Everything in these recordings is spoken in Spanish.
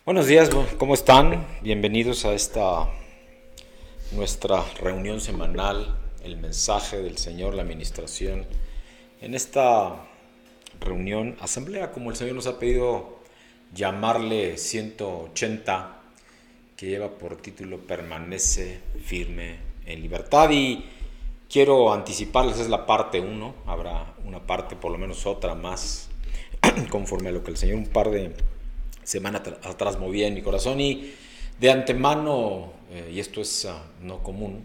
Buenos días, ¿cómo están? Bienvenidos a esta nuestra reunión semanal, el mensaje del Señor, la administración. En esta reunión, asamblea, como el Señor nos ha pedido llamarle 180, que lleva por título Permanece firme en libertad. Y quiero anticiparles, es la parte 1, habrá una parte, por lo menos otra más, conforme a lo que el Señor un par de semana atrás movía en mi corazón, y de antemano, y esto es no común,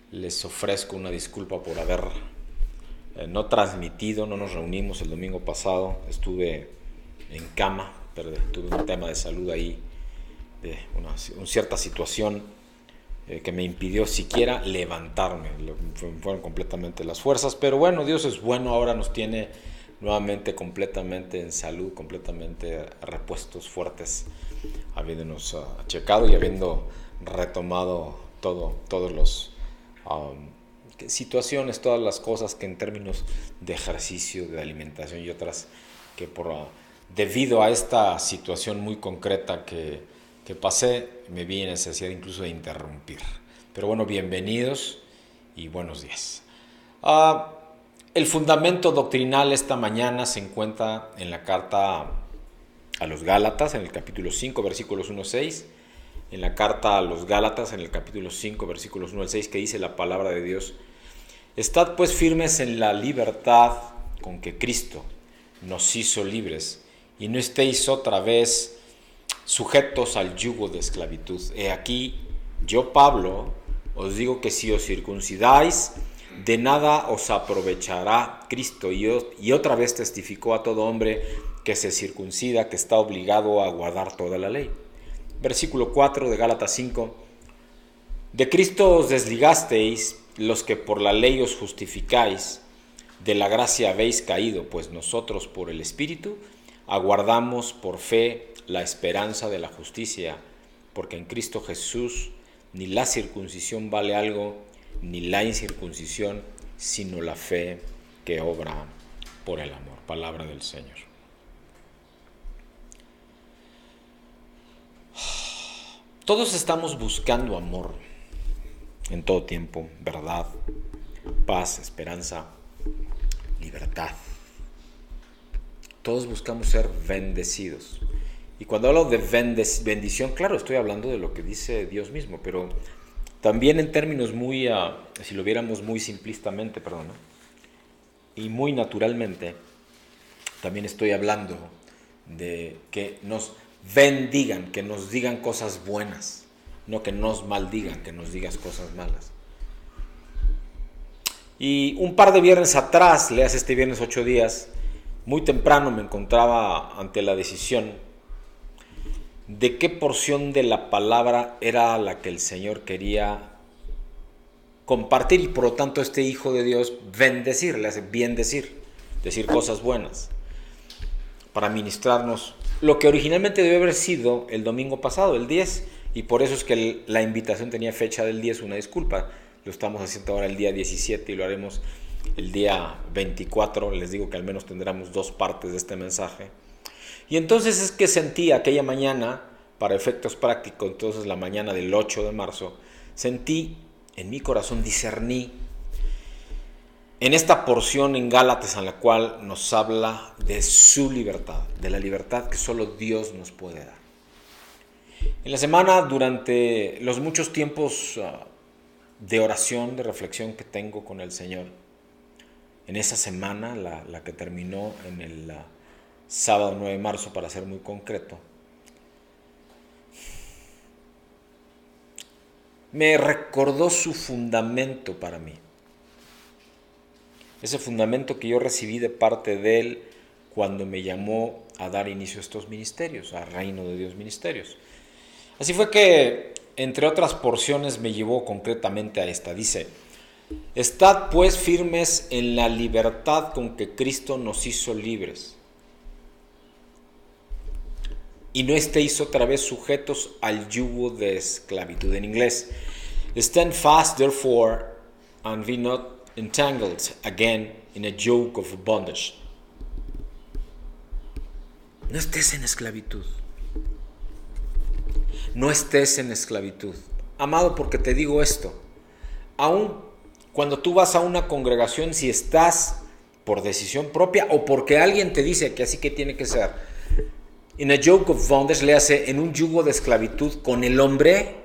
les ofrezco una disculpa por haber no transmitido. No nos reunimos el domingo pasado, estuve en cama, pero tuve un tema de salud ahí, de una cierta situación que me impidió siquiera levantarme. Fueron completamente las fuerzas, pero bueno, Dios es bueno, ahora nos tiene nuevamente completamente en salud, completamente repuestos, fuertes, habiéndonos checado y habiendo retomado todos los situaciones, todas las cosas que en términos de ejercicio, de alimentación y otras que debido a esta situación muy concreta que pasé, me vi en necesidad incluso de interrumpir. Pero bueno, bienvenidos y buenos días. El fundamento doctrinal esta mañana se encuentra en la carta a los Gálatas, en el capítulo 5, versículos 1 al 6. En la carta a los Gálatas, en el capítulo 5, versículos 1 al 6, que dice la palabra de Dios: Estad pues firmes en la libertad con que Cristo nos hizo libres, y no estéis otra vez sujetos al yugo de esclavitud. He aquí, yo Pablo, os digo que si os circuncidáis, de nada os aprovechará Cristo. Y otra vez testificó a todo hombre que se circuncida que está obligado a guardar toda la ley. Versículo 4 de Gálatas 5. De Cristo os desligasteis los que por la ley os justificáis, de la gracia habéis caído, pues nosotros por el Espíritu aguardamos por fe la esperanza de la justicia, porque en Cristo Jesús ni la circuncisión vale algo, ni la incircuncisión, sino la fe que obra por el amor. Palabra del Señor. Todos estamos buscando amor en todo tiempo, verdad, paz, esperanza, libertad. Todos buscamos ser bendecidos. Y cuando hablo de bendición, claro, estoy hablando de lo que dice Dios mismo, pero también en términos muy, si lo viéramos muy simplistamente, y muy naturalmente, también estoy hablando de que nos bendigan, que nos digan cosas buenas, no que nos maldigan, que nos digas cosas malas. Y un par de viernes atrás, le hace este viernes 8 días, muy temprano me encontraba ante la decisión de qué porción de la palabra era la que el Señor quería compartir y por lo tanto este Hijo de Dios bendecir, le hace bien decir cosas buenas para ministrarnos lo que originalmente debe haber sido el domingo pasado, el 10, y por eso es que la invitación tenía fecha del 10, una disculpa, lo estamos haciendo ahora el día 17 y lo haremos el día 24, les digo que al menos tendremos 2 partes de este mensaje. Y entonces es que sentí aquella mañana, para efectos prácticos, entonces la mañana del 8 de marzo, sentí en mi corazón, discerní en esta porción en Gálatas en la cual nos habla de su libertad, de la libertad que solo Dios nos puede dar. En la semana, durante los muchos tiempos de oración, de reflexión que tengo con el Señor, en esa semana, la que terminó en el sábado 9 de marzo, para ser muy concreto, me recordó su fundamento para mí. Ese fundamento que yo recibí de parte de Él cuando me llamó a dar inicio a estos ministerios, a Reino de Dios Ministerios. Así fue que, entre otras porciones, me llevó concretamente a esta. Dice: estad pues firmes en la libertad con que Cristo nos hizo libres, y no estéis otra vez sujetos al yugo de esclavitud. En inglés, stand fast therefore, and be not entangled again in a yoke of bondage. No estés en esclavitud. No estés en esclavitud. Amado, porque te digo esto, aún cuando tú vas a una congregación, si estás por decisión propia o porque alguien te dice que así que tiene que ser, in a yoke of bondage, le hace en un yugo de esclavitud con el hombre,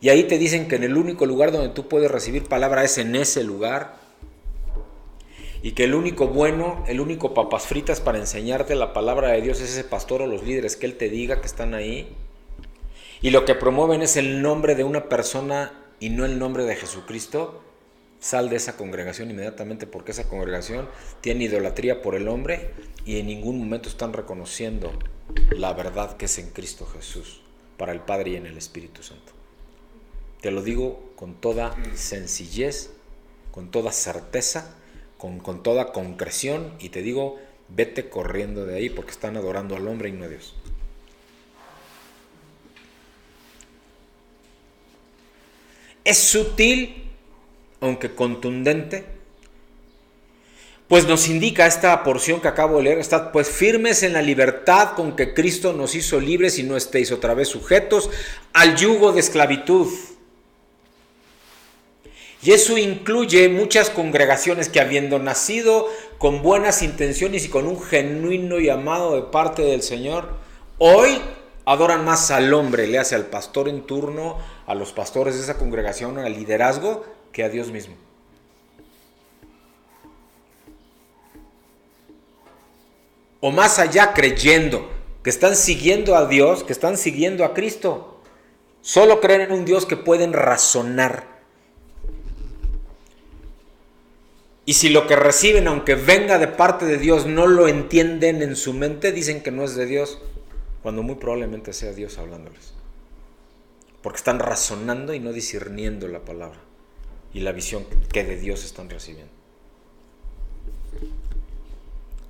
y ahí te dicen que en el único lugar donde tú puedes recibir palabra es en ese lugar, y que el único bueno, el único papas fritas para enseñarte la palabra de Dios es ese pastor o los líderes que él te diga que están ahí, y lo que promueven es el nombre de una persona y no el nombre de Jesucristo. Sal de esa congregación inmediatamente, porque esa congregación tiene idolatría por el hombre y en ningún momento están reconociendo la verdad que es en Cristo Jesús, para el Padre y en el Espíritu Santo. Te lo digo con toda sencillez, con toda certeza, con toda concreción, y te digo, vete corriendo de ahí, porque están adorando al hombre y no a Dios. Es sutil, aunque contundente, pues nos indica esta porción que acabo de leer: estad pues firmes en la libertad con que Cristo nos hizo libres, y no estéis otra vez sujetos al yugo de esclavitud. Y eso incluye muchas congregaciones que, habiendo nacido con buenas intenciones y con un genuino llamado de parte del Señor, hoy adoran más al hombre, le hace al pastor en turno, a los pastores de esa congregación, al liderazgo, que a Dios mismo. O más allá, creyendo que están siguiendo a Dios, que están siguiendo a Cristo. Solo creen en un Dios que pueden razonar. Y si lo que reciben, aunque venga de parte de Dios, no lo entienden en su mente, dicen que no es de Dios, cuando muy probablemente sea Dios hablándoles. Porque están razonando y no discerniendo la palabra y la visión que de Dios están recibiendo.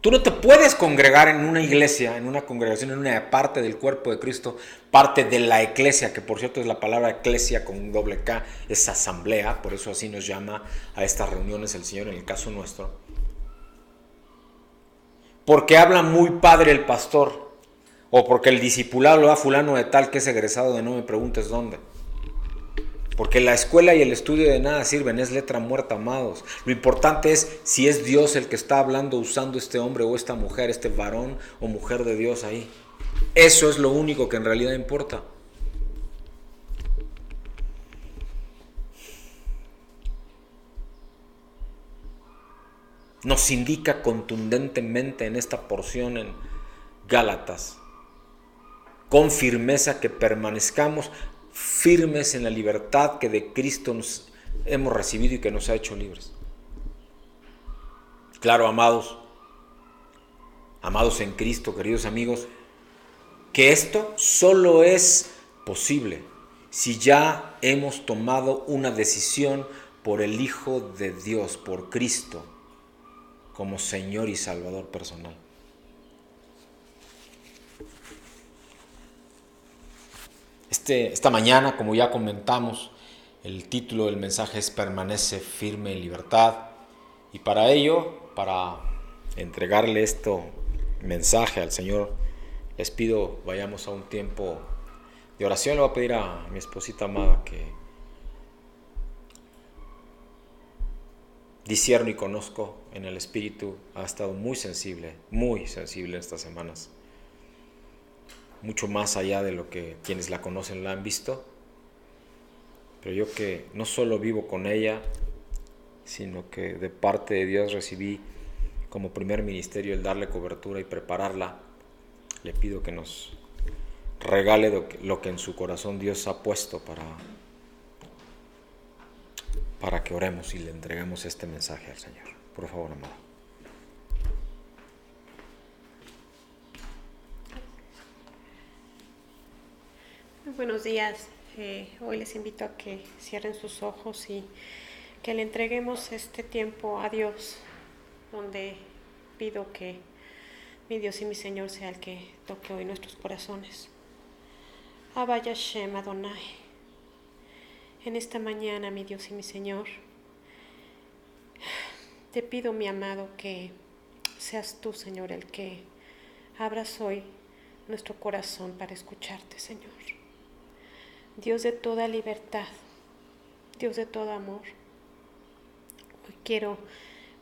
Tú no te puedes congregar en una iglesia, en una congregación, en una parte del cuerpo de Cristo, parte de la eclesia, que por cierto es la palabra eclesia con doble K, es asamblea, por eso así nos llama a estas reuniones el Señor en el caso nuestro. Porque habla muy padre el pastor, o porque el discipulado lo da fulano de tal que es egresado de no me preguntes dónde. Porque la escuela y el estudio de nada sirven, es letra muerta, amados. Lo importante es si es Dios el que está hablando, usando este hombre o esta mujer, este varón o mujer de Dios ahí. Eso es lo único que en realidad importa. nos indica contundentemente en esta porción en Gálatas, con firmeza que permanezcamos firmes en la libertad que de Cristo nos hemos recibido y que nos ha hecho libres. Claro, amados en Cristo, queridos amigos, que esto solo es posible si ya hemos tomado una decisión por el Hijo de Dios, por Cristo, como Señor y Salvador personal. Esta mañana, como ya comentamos, el título del mensaje es Permanece firme en libertad. Y para ello, para entregarle este mensaje al Señor, les pido vayamos a un tiempo de oración. Le voy a pedir a mi esposita amada que discierno y conozco en el Espíritu, ha estado muy sensible estas semanas. Mucho más allá de lo que quienes la conocen la han visto. Pero yo que no solo vivo con ella, sino que de parte de Dios recibí como primer ministerio el darle cobertura y prepararla, le pido que nos regale lo que en su corazón Dios ha puesto para que oremos y le entreguemos este mensaje al Señor. Por favor, amado. Muy buenos días. Hoy les invito a que cierren sus ojos y que le entreguemos este tiempo a Dios, donde pido que mi Dios y mi Señor sea el que toque hoy nuestros corazones. Abba Yashem Adonai. En esta mañana, mi Dios y mi Señor, te pido, mi amado, que seas tú, Señor, el que abras hoy nuestro corazón para escucharte, Señor. Dios de toda libertad, Dios de todo amor. Hoy quiero,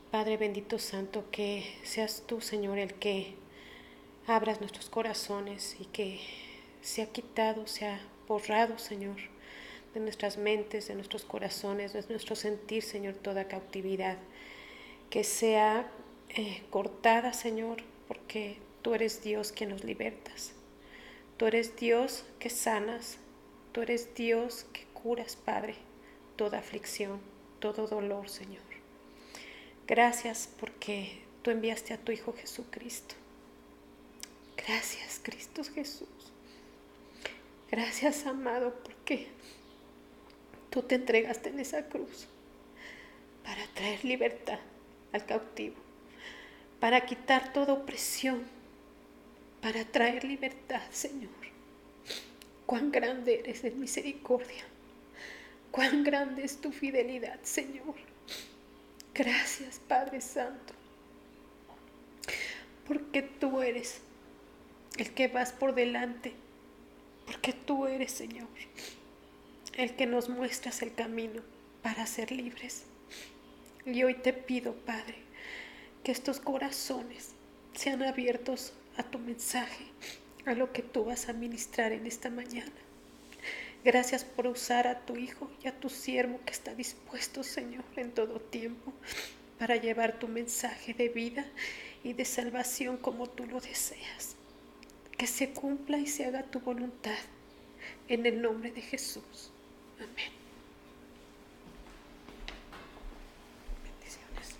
Padre bendito santo, que seas tú, Señor, el que abras nuestros corazones y que sea quitado, sea borrado, Señor, de nuestras mentes, de nuestros corazones, de nuestro sentir, Señor, toda cautividad. Que sea cortada, Señor, porque tú eres Dios quien nos libertas. Tú eres Dios que sanas. Tú eres Dios que curas, Padre, toda aflicción, todo dolor, Señor. Gracias porque tú enviaste a tu Hijo Jesucristo. Gracias, Cristo Jesús. Gracias, amado, porque tú te entregaste en esa cruz para traer libertad al cautivo, para quitar toda opresión, para traer libertad, Señor. Cuán grande eres en misericordia, cuán grande es tu fidelidad, Señor. Gracias, Padre Santo, porque tú eres el que vas por delante, porque tú eres, Señor, el que nos muestras el camino para ser libres. Y hoy te pido, Padre, que estos corazones sean abiertos a tu mensaje, a lo que tú vas a ministrar en esta mañana. Gracias por usar a tu Hijo y a tu siervo que está dispuesto, Señor, en todo tiempo para llevar tu mensaje de vida y de salvación como tú lo deseas. Que se cumpla y se haga tu voluntad en el nombre de Jesús. Amén. Bendiciones.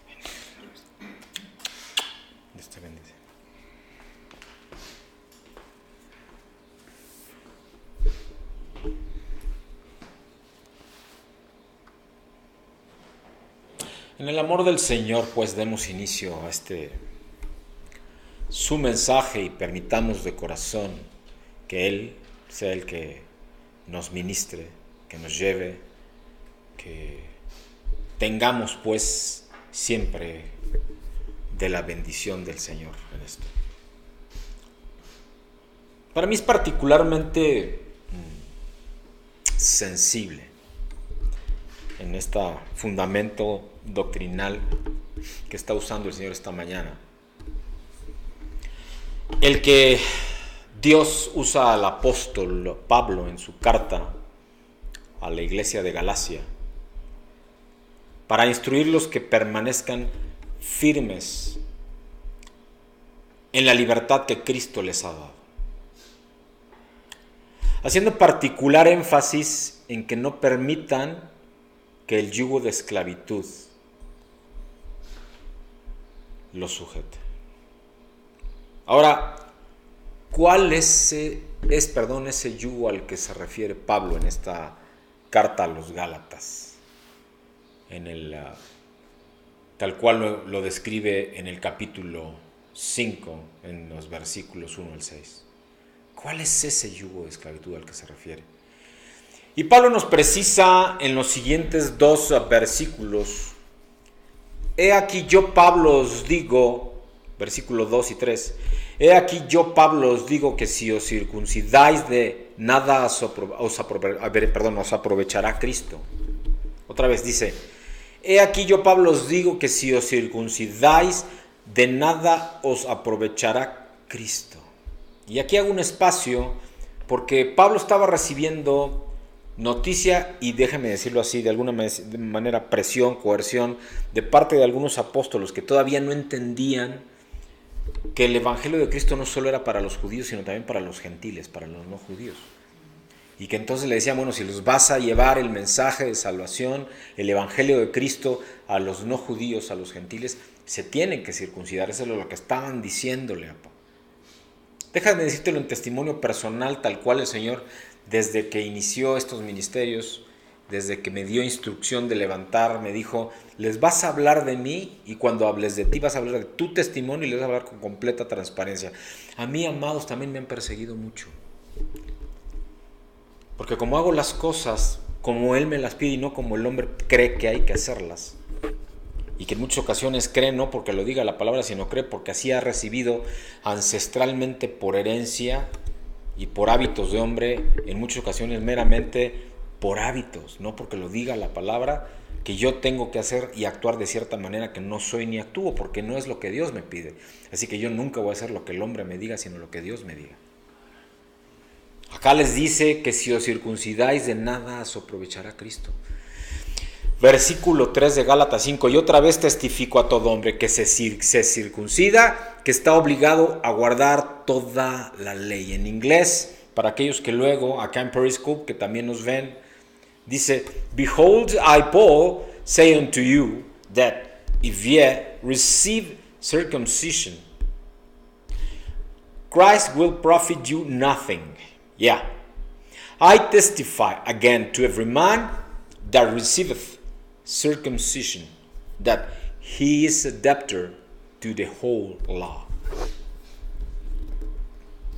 Dios te bendice. En el amor del Señor, pues, demos inicio a su mensaje y permitamos de corazón que Él sea el que nos ministre, que nos lleve, que tengamos, pues, siempre de la bendición del Señor en esto. Para mí es particularmente sensible en este fundamento doctrinal que está usando el Señor esta mañana. El que Dios usa al apóstol Pablo en su carta a la iglesia de Galacia para instruirlos que permanezcan firmes en la libertad que Cristo les ha dado. Haciendo particular énfasis en que no permitan que el yugo de esclavitud los sujete. Ahora, ¿cuál ese yugo al que se refiere Pablo en esta carta a los Gálatas? Tal cual lo describe en el capítulo 5, en los versículos 1 al 6. ¿Cuál es ese yugo de esclavitud al que se refiere? Y Pablo nos precisa en los siguientes 2 versículos. He aquí yo, Pablo, os digo, versículos 2 y 3, he aquí yo, Pablo, os digo que si os circuncidáis de nada os aprovechará Cristo. Otra vez dice, he aquí yo, Pablo, os digo que si os circuncidáis de nada os aprovechará Cristo. Y aquí hago un espacio porque Pablo estaba recibiendo noticia, y déjame decirlo así, de alguna manera presión, coerción, de parte de algunos apóstolos que todavía no entendían que el evangelio de Cristo no solo era para los judíos, sino también para los gentiles, para los no judíos. Y que entonces le decían, bueno, si los vas a llevar el mensaje de salvación, el evangelio de Cristo a los no judíos, a los gentiles, se tienen que circuncidar. Eso es lo que estaban diciéndole a Pablo. Déjame decírtelo en testimonio personal, tal cual el Señor, desde que inició estos ministerios, desde que me dio instrucción de levantar, me dijo, les vas a hablar de mí, y cuando hables de ti vas a hablar de tu testimonio y les vas a hablar con completa transparencia. A mí, amados, también me han perseguido mucho. Porque como hago las cosas como Él me las pide y no como el hombre cree que hay que hacerlas, y que en muchas ocasiones cree no porque lo diga la palabra, sino cree porque así ha recibido ancestralmente por herencia y por hábitos de hombre, en muchas ocasiones meramente por hábitos, no porque lo diga la palabra, que yo tengo que hacer y actuar de cierta manera que no soy ni actúo, porque no es lo que Dios me pide. Así que yo nunca voy a hacer lo que el hombre me diga, sino lo que Dios me diga. Acá les dice que si os circuncidáis de nada os aprovechará Cristo. Versículo 3 de Gálatas 5, y otra vez testifico a todo hombre que se circuncida, que está obligado a guardar toda la ley. En inglés, para aquellos que luego, acá en Periscope, que también nos ven, dice, Behold, I, Paul, say unto you, that if ye receive circumcision, Christ will profit you nothing. Yeah. I testify again to every man that receiveth circumcision, that he is a debtor to the whole law.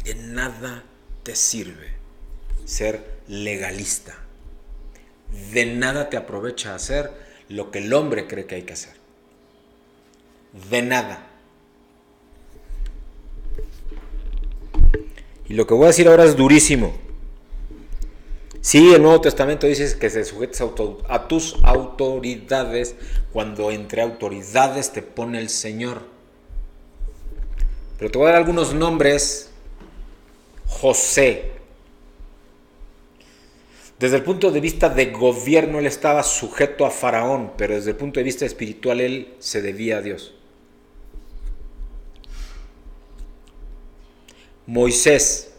De nada te sirve ser legalista. De nada te aprovecha hacer lo que el hombre cree que hay que hacer. De nada. Y lo que voy a decir ahora es durísimo. Sí, el Nuevo Testamento dice que se sujetes a tus autoridades cuando entre autoridades te pone el Señor. Pero te voy a dar algunos nombres. José. Desde el punto de vista de gobierno, él estaba sujeto a Faraón, pero desde el punto de vista espiritual, él se debía a Dios. Moisés.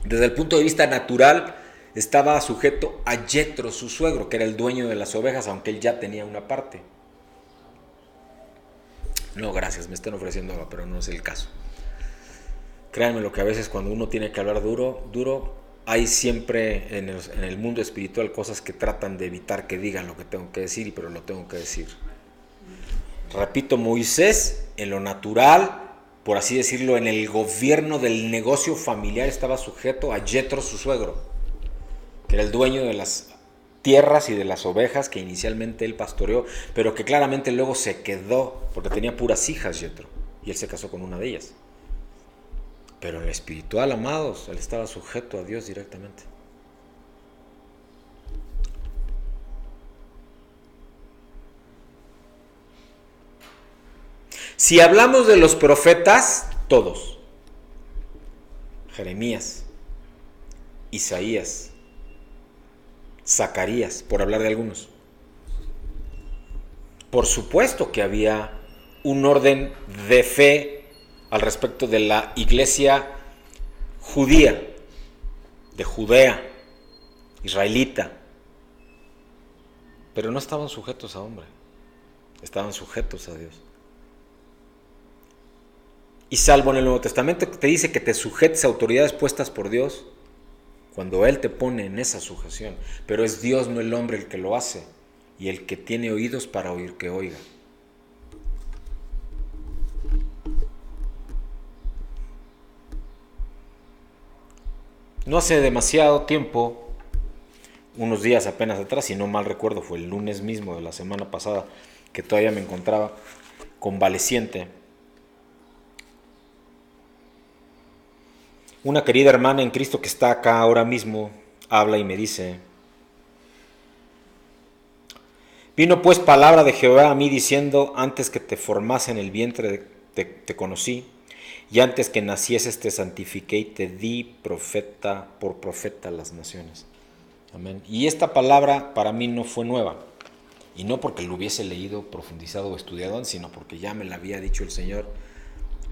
Desde el punto de vista natural, estaba sujeto a Yetro, su suegro, que era el dueño de las ovejas, aunque él ya tenía una parte. No, gracias, me están ofreciendo agua, pero no es el caso. Créanme lo que a veces cuando uno tiene que hablar duro, hay siempre en el mundo espiritual cosas que tratan de evitar que digan lo que tengo que decir, pero lo tengo que decir. Repito, Moisés, en lo natural, por así decirlo, en el gobierno del negocio familiar, estaba sujeto a Yetro, su suegro, que era el dueño de las tierras y de las ovejas que inicialmente él pastoreó, pero que claramente luego se quedó, porque tenía puras hijas Yetro, y él se casó con una de ellas. Pero en lo espiritual, amados, él estaba sujeto a Dios directamente. Si hablamos de los profetas, todos. Jeremías, Isaías, Zacarías, por hablar de algunos. Por supuesto que había un orden de fe al respecto de la iglesia judía, de Judea, israelita, pero no estaban sujetos a hombre, estaban sujetos a Dios. Y salvo en el Nuevo Testamento te dice que te sujetes a autoridades puestas por Dios, cuando Él te pone en esa sujeción, pero es Dios, no el hombre, el que lo hace, y el que tiene oídos para oír, que oiga. No hace demasiado tiempo, unos días apenas atrás, si no mal recuerdo, fue el lunes mismo de la semana pasada, que todavía me encontraba convaleciente. Una querida hermana en Cristo que está acá ahora mismo habla y me dice: vino pues palabra de Jehová a mí diciendo, antes que te formase en el vientre te conocí, y antes que nacieses te santifiqué y te di profeta por profeta a las naciones. Amén. Y esta palabra para mí no fue nueva, y no porque lo hubiese leído, profundizado o estudiado, sino porque ya me la había dicho el Señor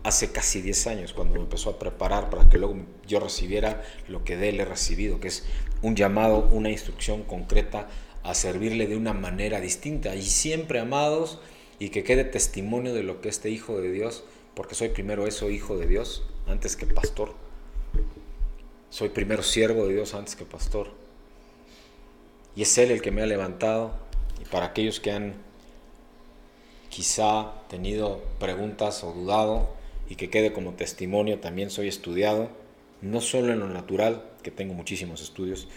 hace casi 10 años, cuando me empezó a preparar para que luego yo recibiera lo que de Él he recibido, que es un llamado, una instrucción concreta a servirle de una manera distinta. Y siempre, amados, y que quede testimonio de lo que este Hijo de Dios, porque soy primero eso, Hijo de Dios, antes que pastor. Soy primero siervo de Dios antes que pastor. Y es Él el que me ha levantado. Y para aquellos que han quizá tenido preguntas o dudado, y que quede como testimonio, también soy estudiado, no solo en lo natural, que tengo muchísimos estudios,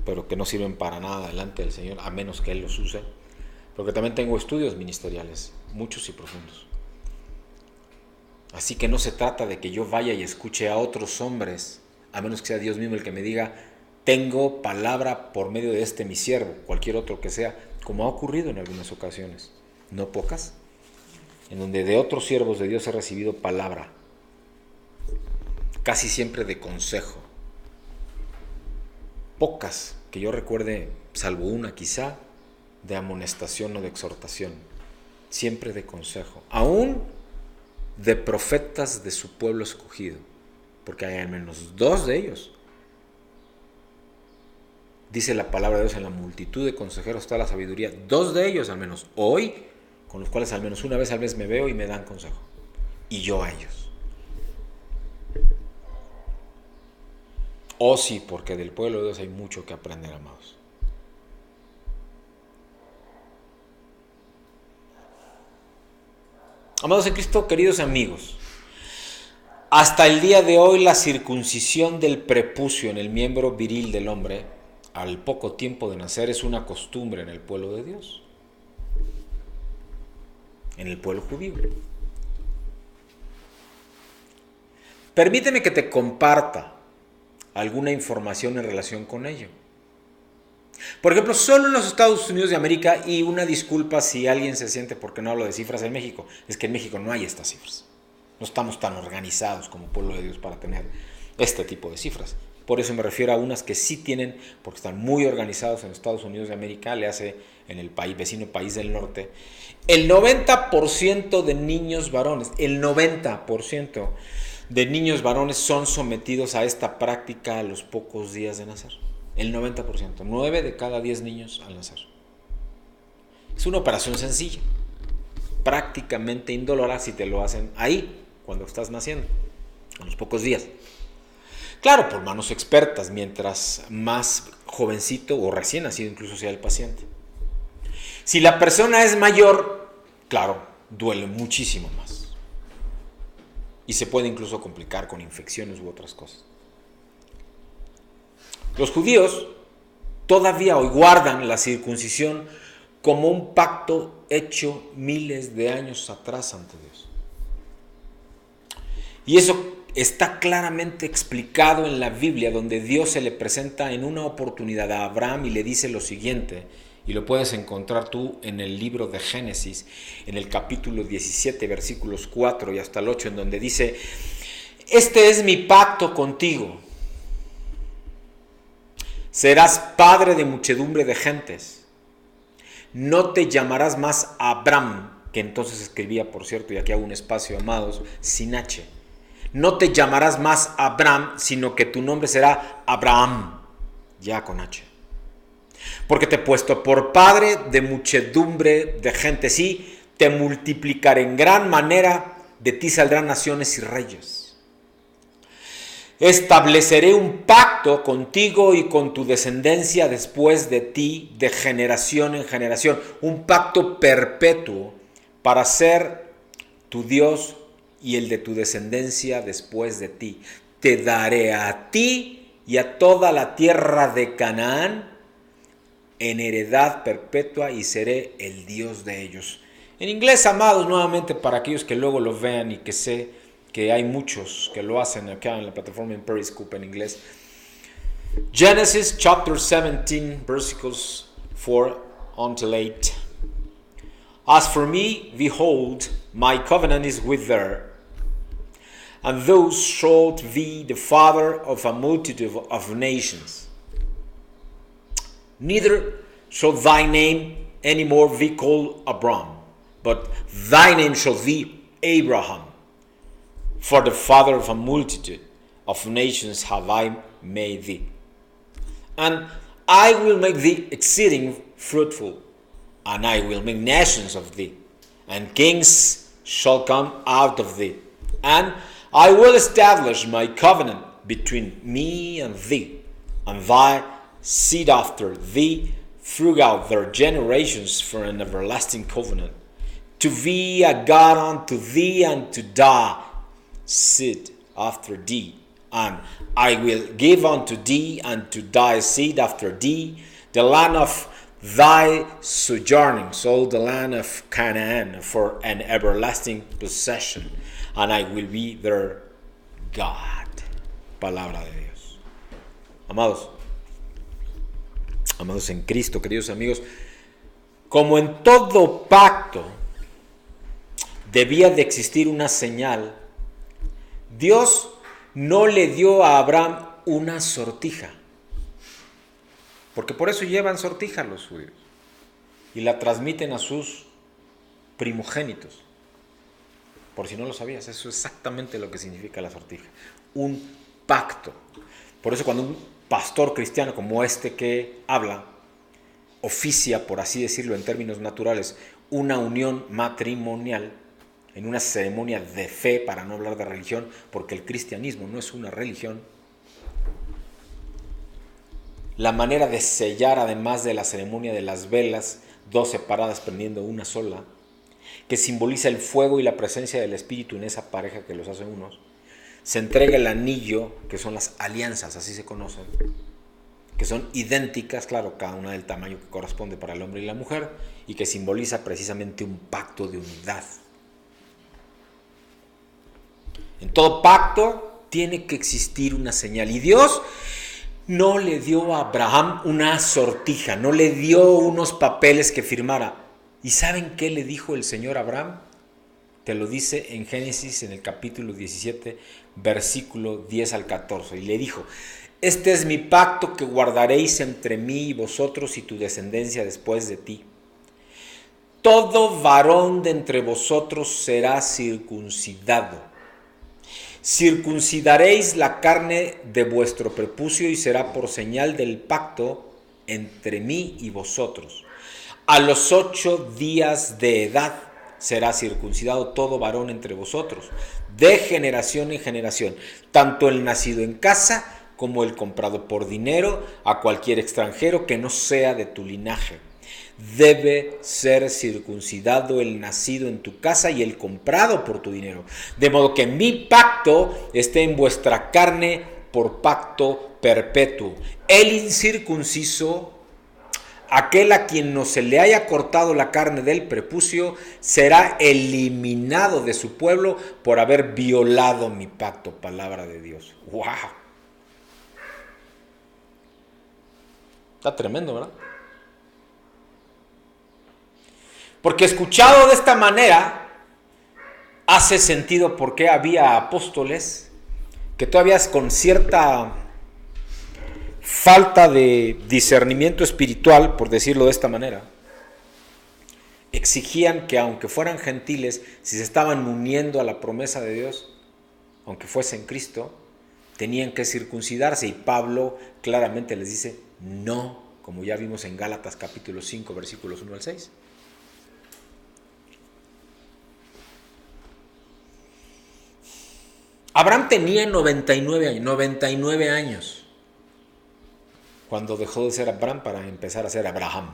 pero que no sirven para nada delante del Señor, a menos que Él los use, porque también tengo estudios ministeriales, muchos y profundos. Así que no se trata de que yo vaya y escuche a otros hombres, a menos que sea Dios mismo el que me diga, tengo palabra por medio de este mi siervo, cualquier otro que sea, como ha ocurrido en algunas ocasiones, no pocas, en donde de otros siervos de Dios he recibido palabra, casi siempre de consejo. Pocas que yo recuerde, salvo una quizá, de amonestación o de exhortación, siempre de consejo, aún de profetas de su pueblo escogido, porque hay al menos 2 de ellos. Dice la palabra de Dios, en la multitud de consejeros está la sabiduría. 2 de ellos al menos hoy, con los cuales al menos una vez al mes me veo y me dan consejo. Y yo a ellos. Oh sí, porque del pueblo de Dios hay mucho que aprender, amados. Amados en Cristo, queridos amigos, hasta el día de hoy la circuncisión del prepucio en el miembro viril del hombre, al poco tiempo de nacer, es una costumbre en el pueblo de Dios, en el pueblo judío. Permíteme que te comparta alguna información en relación con ello. Por ejemplo, solo en los Estados Unidos de América, y una disculpa si alguien se siente porque no hablo de cifras en México, es que en México no hay estas cifras. No estamos tan organizados como pueblo de Dios para tener este tipo de cifras. Por eso me refiero a unas que sí tienen, porque están muy organizados en Estados Unidos de América, le hace en el país, vecino país del norte. El 90% de niños varones, el 90% de niños varones son sometidos a esta práctica a los pocos días de nacer. El 90%, 9 de cada 10 niños al nacer. Es una operación sencilla, prácticamente indolora si te lo hacen ahí, cuando estás naciendo, a los pocos días. Claro, por manos expertas, mientras más jovencito o recién nacido incluso sea el paciente. Si la persona es mayor, claro, duele muchísimo más. Y se puede incluso complicar con infecciones u otras cosas. Los judíos todavía hoy guardan la circuncisión como un pacto hecho miles de años atrás ante Dios. Y eso está claramente explicado en la Biblia, donde Dios se le presenta en una oportunidad a Abraham y le dice lo siguiente, y lo puedes encontrar tú en el libro de Génesis, en el capítulo 17, versículos 4 y hasta el 8, en donde dice, este es mi pacto contigo. serás padre de muchedumbre de gentes. No te llamarás más Abram, que entonces escribía, por cierto, y aquí hago un espacio, amados, sin H. No te llamarás más Abram, sino que tu nombre será Abraham, ya con H. Porque te he puesto por padre de muchedumbre de gente. Sí, te multiplicaré en gran manera, de ti saldrán naciones y reyes. Estableceré un pacto contigo y con tu descendencia después de ti, de generación en generación. Un pacto perpetuo para ser tu Dios y el de tu descendencia después de ti. Te daré a ti y a toda la tierra de Canaán en heredad perpetua y seré el Dios de ellos. En inglés, amados, nuevamente para aquellos que luego lo vean y que sé que hay muchos que lo hacen acá en la plataforma en Periscope en inglés. Genesis chapter 17, versículos 4 until 8. As for me, behold, my covenant is with thee, and thou shalt be the father of a multitude of nations. Neither shall thy name any more be called Abram, but thy name shall be Abraham. For the father of a multitude of nations have I made thee. And I will make thee exceeding fruitful, and I will make nations of thee, and kings shall come out of thee. And I will establish my covenant between me and thee, and thy seed after thee throughout their generations for an everlasting covenant, to be a God unto thee and to thy seed after thee. And I will give unto thee and to thy seed after thee the land of thy sojournings, all the land of Canaan, for an everlasting possession, and I will be their God. Palabra de Dios. Amados en Cristo, queridos amigos, como en todo pacto debía de existir una señal, Dios no le dio a Abraham una sortija, porque por eso llevan sortija los judíos y la transmiten a sus primogénitos. Por si no lo sabías, eso es exactamente lo que significa la sortija, un pacto. Por eso cuando un pastor cristiano como este que habla, oficia, por así decirlo en términos naturales, una unión matrimonial, en una ceremonia de fe, para no hablar de religión, porque el cristianismo no es una religión. La manera de sellar, además de la ceremonia de las velas, dos separadas prendiendo una sola, que simboliza el fuego y la presencia del Espíritu en esa pareja que los hace unos, se entrega el anillo, que son las alianzas, así se conocen, que son idénticas, claro, cada una del tamaño que corresponde para el hombre y la mujer, y que simboliza precisamente un pacto de unidad. En todo pacto tiene que existir una señal. Y Dios no le dio a Abraham una sortija, no le dio unos papeles que firmara. ¿Y saben qué le dijo el Señor a Abraham? Te lo dice en Génesis, en el capítulo 17, versículo 10 al 14. Y le dijo: este es mi pacto que guardaréis entre mí y vosotros y tu descendencia después de ti. Todo varón de entre vosotros será circuncidado. Circuncidaréis la carne de vuestro prepucio y será por señal del pacto entre mí y vosotros. A los 8 días de edad será circuncidado todo varón entre vosotros, de generación en generación, tanto el nacido en casa como el comprado por dinero, a cualquier extranjero que no sea de tu linaje. Debe ser circuncidado el nacido en tu casa y el comprado por tu dinero. De modo que mi pacto esté en vuestra carne por pacto perpetuo. El incircunciso, aquel a quien no se le haya cortado la carne del prepucio, será eliminado de su pueblo por haber violado mi pacto. Palabra de Dios. ¡Wow! Está tremendo, ¿verdad? Porque escuchado de esta manera, hace sentido por qué había apóstoles que todavía con cierta falta de discernimiento espiritual, por decirlo de esta manera, exigían que aunque fueran gentiles, si se estaban uniendo a la promesa de Dios, aunque fuese en Cristo, tenían que circuncidarse, y Pablo claramente les dice no, como ya vimos en Gálatas capítulo 5, versículos 1 al 6. Abraham tenía 99 años cuando dejó de ser Abraham para empezar a ser Abraham.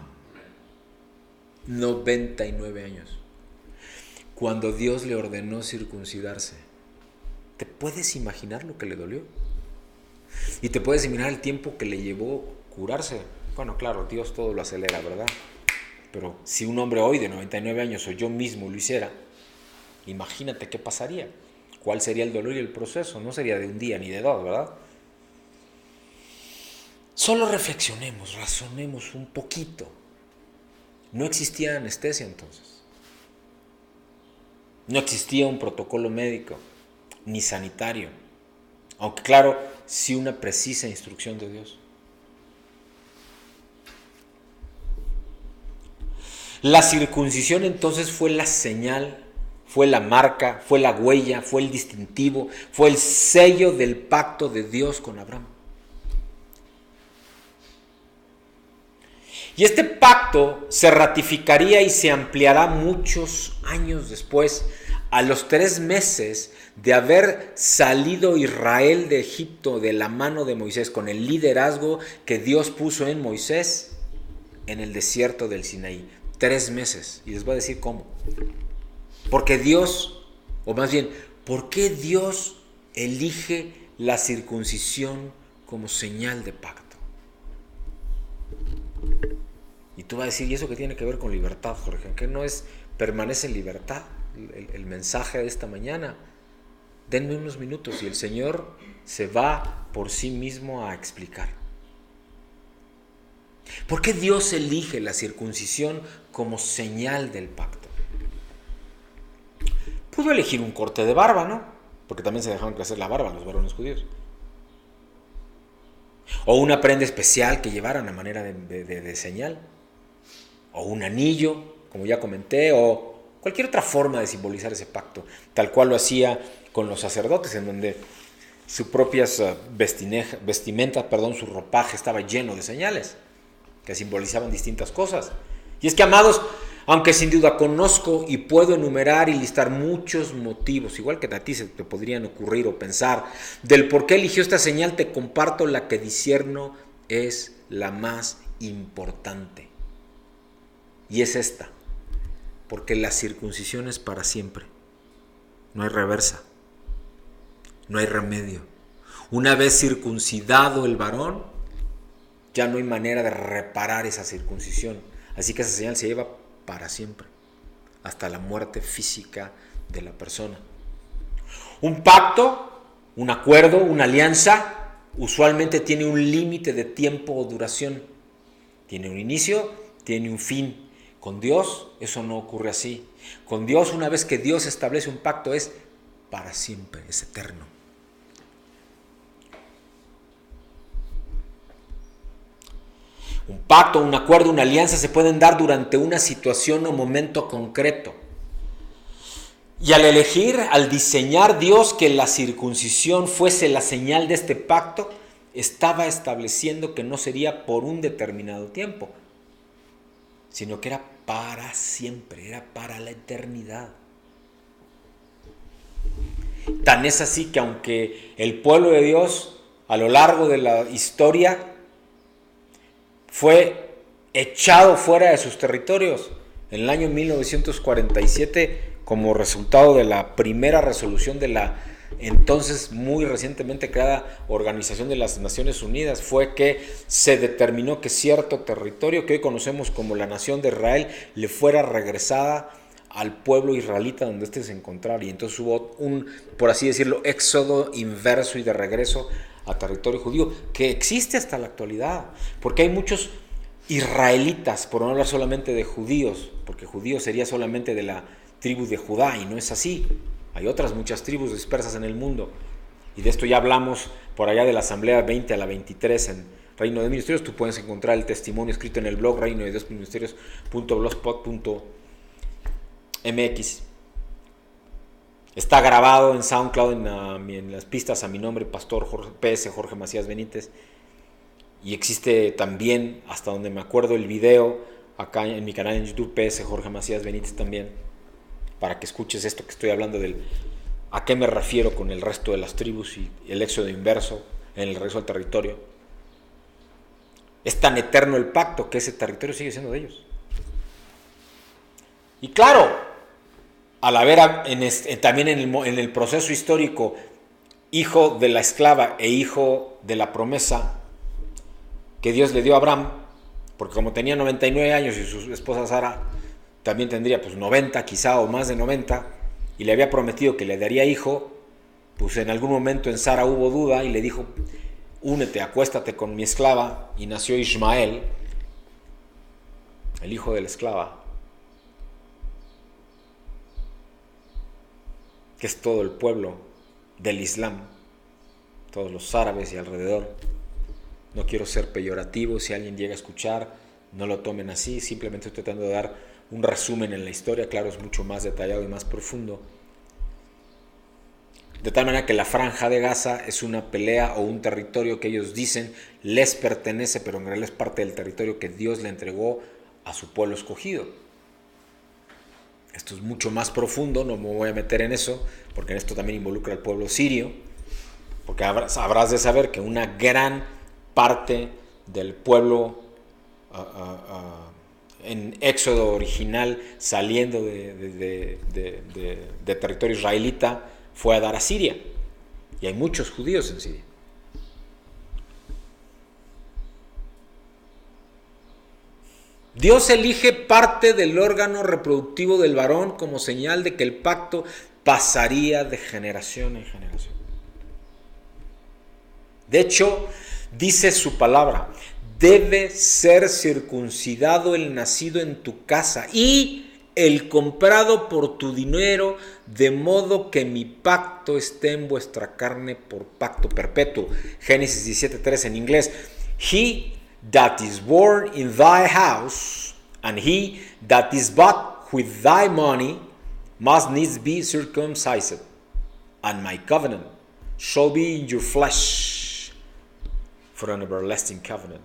99 años. Cuando Dios le ordenó circuncidarse, ¿te puedes imaginar lo que le dolió? Y te puedes imaginar el tiempo que le llevó curarse. Bueno, claro, Dios todo lo acelera, ¿verdad? Pero si un hombre hoy de 99 años o yo mismo lo hiciera, imagínate qué pasaría. ¿Cuál sería el dolor y el proceso? No sería de un día ni de dos, ¿verdad? Solo reflexionemos, razonemos un poquito. No existía anestesia entonces. No existía un protocolo médico, ni sanitario. Aunque claro, sí una precisa instrucción de Dios. La circuncisión entonces fue la señal, fue la marca, fue la huella, fue el distintivo, fue el sello del pacto de Dios con Abraham. Y este pacto se ratificaría y se ampliará muchos años después, a los 3 meses de haber salido Israel de Egipto de la mano de Moisés, con el liderazgo que Dios puso en Moisés en el desierto del Sinaí. 3 meses. Y les voy a decir cómo. Porque Dios, o más bien, ¿por qué Dios elige la circuncisión como señal de pacto? Y tú vas a decir, ¿y eso qué tiene que ver con libertad, Jorge? ¿Qué no es permanece en libertad el mensaje de esta mañana? Denme unos minutos y el Señor se va por sí mismo a explicar. ¿Por qué Dios elige la circuncisión como señal del pacto? Pudo elegir un corte de barba, ¿no? Porque también se dejaron crecer la barba los varones judíos. O una prenda especial que llevaran a manera de señal. O un anillo, como ya comenté, o cualquier otra forma de simbolizar ese pacto, tal cual lo hacía con los sacerdotes, en donde sus propias vestimentas, su ropaje estaba lleno de señales que simbolizaban distintas cosas. Y es que, amados, aunque sin duda conozco y puedo enumerar y listar muchos motivos, igual que a ti se te podrían ocurrir o pensar, del por qué eligió esta señal, te comparto la que discierno es la más importante. Y es esta, porque la circuncisión es para siempre. No hay reversa, no hay remedio. Una vez circuncidado el varón, ya no hay manera de reparar esa circuncisión. Así que esa señal se lleva para siempre, hasta la muerte física de la persona. Un pacto, un acuerdo, una alianza, usualmente tiene un límite de tiempo o duración. Tiene un inicio, tiene un fin. Con Dios eso no ocurre así. Con Dios, una vez que Dios establece un pacto, es para siempre, es eterno. Un pacto, un acuerdo, una alianza se pueden dar durante una situación o momento concreto. Y al elegir, al diseñar Dios que la circuncisión fuese la señal de este pacto, estaba estableciendo que no sería por un determinado tiempo, sino que era para siempre, era para la eternidad. Tan es así que aunque el pueblo de Dios a lo largo de la historia fue echado fuera de sus territorios en el año 1947 como resultado de la primera resolución de la entonces muy recientemente creada Organización de las Naciones Unidas, fue que se determinó que cierto territorio que hoy conocemos como la nación de Israel le fuera regresada al pueblo israelita donde éste se encontrara. Y entonces hubo un, por así decirlo, éxodo inverso y de regreso a territorio judío, que existe hasta la actualidad, porque hay muchos israelitas, por no hablar solamente de judíos, porque judío sería solamente de la tribu de Judá, y no es así. Hay otras muchas tribus dispersas en el mundo, y de esto ya hablamos por allá de la Asamblea 20 a la 23 en Reino de Ministerios. Tú puedes encontrar el testimonio escrito en el blog reinodeDiosMinisterios.blogspot.mx. Está grabado en SoundCloud en las pistas a mi nombre, Pastor PS Jorge Macías Benítez. Y existe también, hasta donde me acuerdo, el video acá en mi canal en YouTube, PS Jorge Macías Benítez también, para que escuches esto que estoy hablando a qué me refiero con el resto de las tribus y el éxodo inverso en el regreso al territorio. Es tan eterno el pacto que ese territorio sigue siendo de ellos. Y claro, al haber también en el proceso histórico hijo de la esclava e hijo de la promesa que Dios le dio a Abraham, porque como tenía 99 años y su esposa Sara también tendría 90 quizá o más de 90, y le había prometido que le daría hijo, pues en algún momento en Sara hubo duda y le dijo: únete, acuéstate con mi esclava, y nació Ismael, el hijo de la esclava, que es todo el pueblo del Islam, todos los árabes y alrededor. No quiero ser peyorativo, si alguien llega a escuchar, no lo tomen así, simplemente estoy tratando de dar un resumen en la historia, claro, es mucho más detallado y más profundo. De tal manera que la Franja de Gaza es una pelea o un territorio que ellos dicen les pertenece, pero en realidad es parte del territorio que Dios le entregó a su pueblo escogido. Esto es mucho más profundo, no me voy a meter en eso, porque en esto también involucra al pueblo sirio, porque habrás de saber que una gran parte del pueblo en éxodo original saliendo de territorio israelita fue a dar a Siria, y hay muchos judíos en Siria. Dios elige parte del órgano reproductivo del varón como señal de que el pacto pasaría de generación en generación. De hecho, dice su palabra: debe ser circuncidado el nacido en tu casa y el comprado por tu dinero, de modo que mi pacto esté en vuestra carne por pacto perpetuo. Génesis 17:3 en inglés. He that is born in thy house, and he that is bought with thy money, must needs be circumcised, and my covenant shall be in your flesh for an everlasting covenant.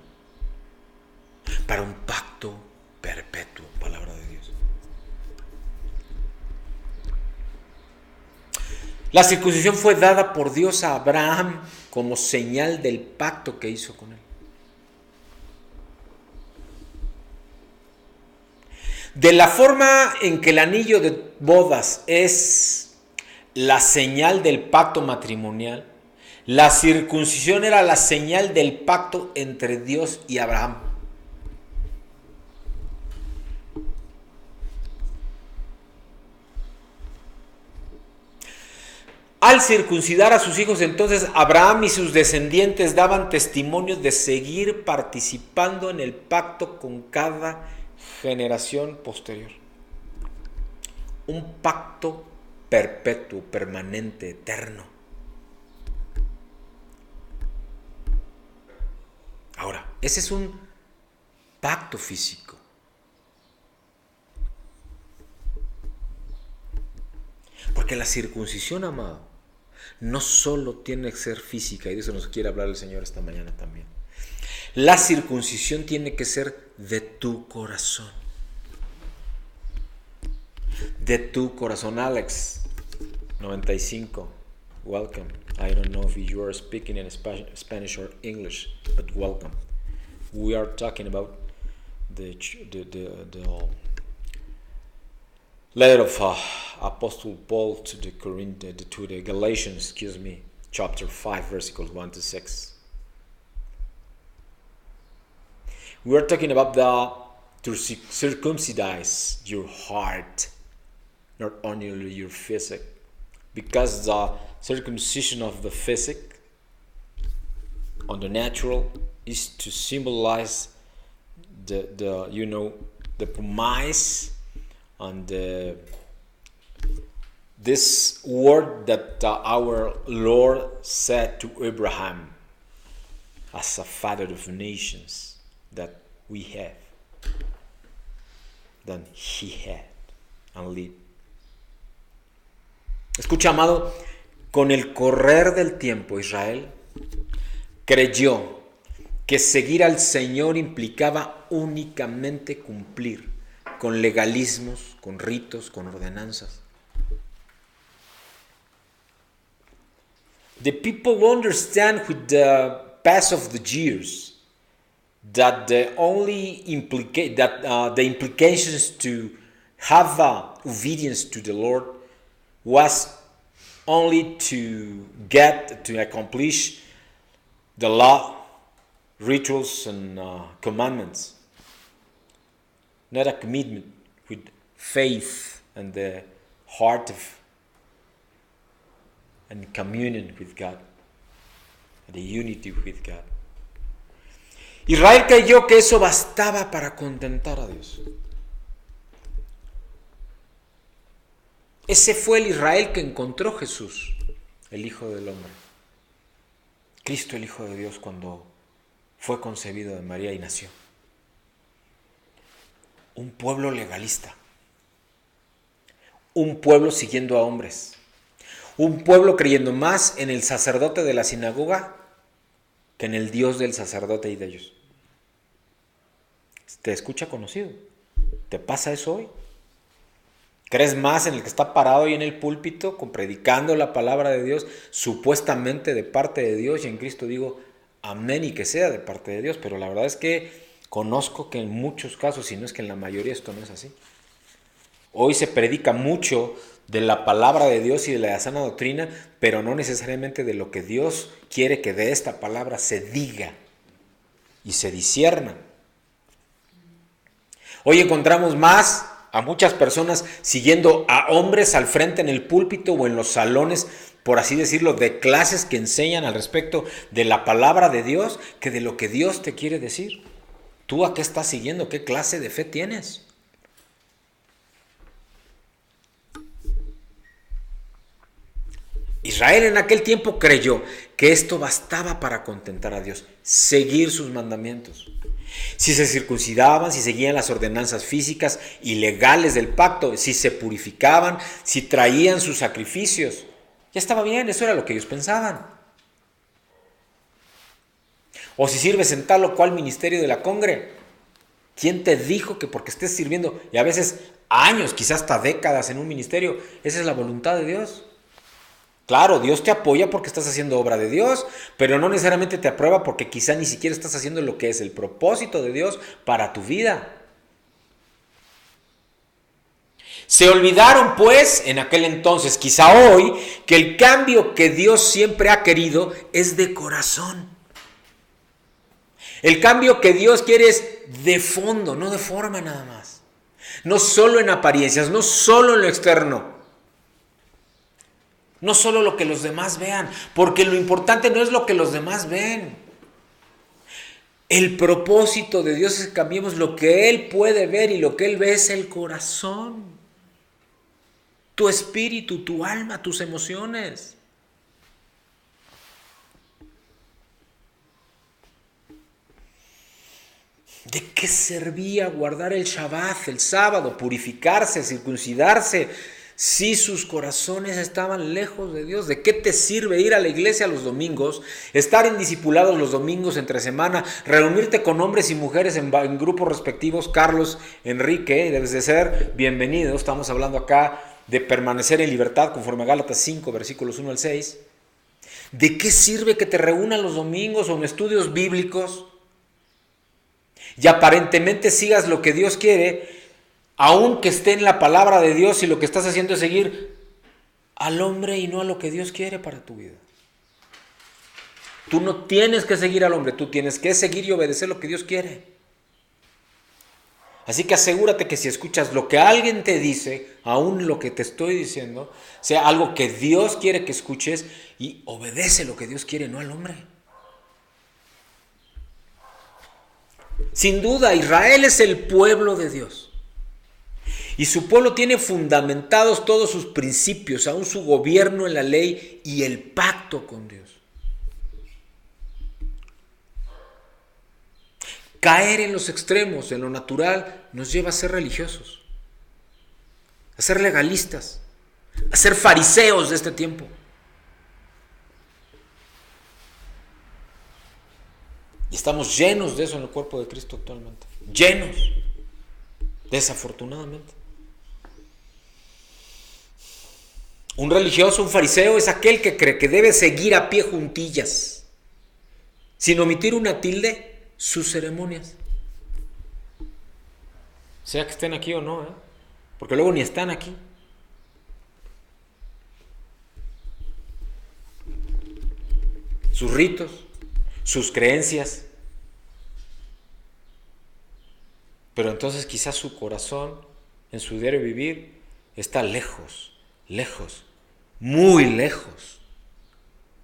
Para un pacto perpetuo, palabra de Dios. La circuncisión fue dada por Dios a Abraham como señal del pacto que hizo con él. De la forma en que el anillo de bodas es la señal del pacto matrimonial, la circuncisión era la señal del pacto entre Dios y Abraham. Al circuncidar a sus hijos, entonces Abraham y sus descendientes daban testimonio de seguir participando en el pacto con cada generación posterior. Un pacto perpetuo, permanente, eterno. Ahora, ese es un pacto físico. Porque la circuncisión, amado, no solo tiene que ser física, y de eso nos quiere hablar el Señor esta mañana también. La circuncisión tiene que ser de tu corazón. De tu corazón. Alex, 95, welcome. I don't know if you are speaking in Spanish or English, but welcome. We are talking about the letter of Apostle Paul to the Galatians, chapter 5, verses 1 to 6. We are talking about to circumcise your heart, not only your physique, because the circumcision of the physique on the natural is to symbolize the promise and this word that our Lord said to Abraham. as a father of nations that we have, than he had and lived. Escucha, amado, con el correr del tiempo Israel creyó que seguir al Señor implicaba únicamente cumplir con legalismos, con ritos, con ordenanzas. The people understand with the pass of the years that the implications to have obedience to the Lord was only to accomplish the law, rituals, and commandments, not a commitment with faith and the heart of and communion with God, the unity with God. Israel creyó que eso bastaba para contentar a Dios. Ese fue el Israel que encontró Jesús, el Hijo del Hombre. Cristo, el Hijo de Dios, cuando fue concebido de María y nació. Un pueblo legalista. Un pueblo siguiendo a hombres. Un pueblo creyendo más en el sacerdote de la sinagoga que en el Dios del sacerdote y de ellos. ¿Te escucha conocido? ¿Te pasa eso hoy? ¿Crees más en el que está parado ahí en el púlpito, predicando la palabra de Dios, supuestamente de parte de Dios? Y en Cristo digo, amén, y que sea de parte de Dios. Pero la verdad es que conozco que en muchos casos, si no es que en la mayoría, esto no es así. Hoy se predica mucho de la palabra de Dios y de la sana doctrina, pero no necesariamente de lo que Dios quiere que de esta palabra se diga y se discierna. Hoy encontramos más a muchas personas siguiendo a hombres al frente en el púlpito o en los salones, por así decirlo, de clases que enseñan al respecto de la palabra de Dios que de lo que Dios te quiere decir. ¿Tú a qué estás siguiendo? ¿Qué clase de fe tienes? Israel en aquel tiempo creyó que esto bastaba para contentar a Dios, seguir sus mandamientos. Si se circuncidaban, si seguían las ordenanzas físicas y legales del pacto, si se purificaban, si traían sus sacrificios, ya estaba bien, eso era lo que ellos pensaban. O si sirves en tal o cual ministerio de la congre, ¿quién te dijo que porque estés sirviendo, y a veces años, quizás hasta décadas en un ministerio, esa es la voluntad de Dios? Claro, Dios te apoya porque estás haciendo obra de Dios, pero no necesariamente te aprueba porque quizá ni siquiera estás haciendo lo que es el propósito de Dios para tu vida. Se olvidaron pues en aquel entonces, quizá hoy, que el cambio que Dios siempre ha querido es de corazón. El cambio que Dios quiere es de fondo, no de forma nada más. No solo en apariencias, no solo en lo externo. No solo lo que los demás vean, porque lo importante no es lo que los demás ven. El propósito de Dios es que cambiemos lo que Él puede ver, y lo que Él ve es el corazón. Tu espíritu, tu alma, tus emociones. ¿De qué servía guardar el Shabbat, el sábado, purificarse, circuncidarse, si sus corazones estaban lejos de Dios? ¿De qué te sirve ir a la iglesia los domingos, estar en discipulados los domingos entre semana, reunirte con hombres y mujeres en grupos respectivos? Carlos, Enrique, debes de ser bienvenido. Estamos hablando acá de permanecer en libertad conforme a Gálatas 5, versículos 1 al 6. ¿De qué sirve que te reúnan los domingos o en estudios bíblicos y aparentemente sigas lo que Dios quiere, aunque esté en la palabra de Dios, y lo que estás haciendo es seguir al hombre y no a lo que Dios quiere para tu vida? Tú no tienes que seguir al hombre, tú tienes que seguir y obedecer lo que Dios quiere. Así que asegúrate que si escuchas lo que alguien te dice, aún lo que te estoy diciendo, sea algo que Dios quiere que escuches, y obedece lo que Dios quiere, no al hombre. Sin duda, Israel es el pueblo de Dios. Y su pueblo tiene fundamentados todos sus principios, aún su gobierno en la ley y el pacto con Dios. Caer en los extremos, en lo natural, nos lleva a ser religiosos, a ser legalistas, a ser fariseos de este tiempo. Y estamos llenos de eso en el cuerpo de Cristo actualmente. Llenos, desafortunadamente. Un religioso, un fariseo, es aquel que cree que debe seguir a pie juntillas, sin omitir una tilde, sus ceremonias. Sea que estén aquí o no, porque luego ni están aquí. Sus ritos, sus creencias. Pero entonces quizás su corazón, en su diario vivir, está lejos, muy lejos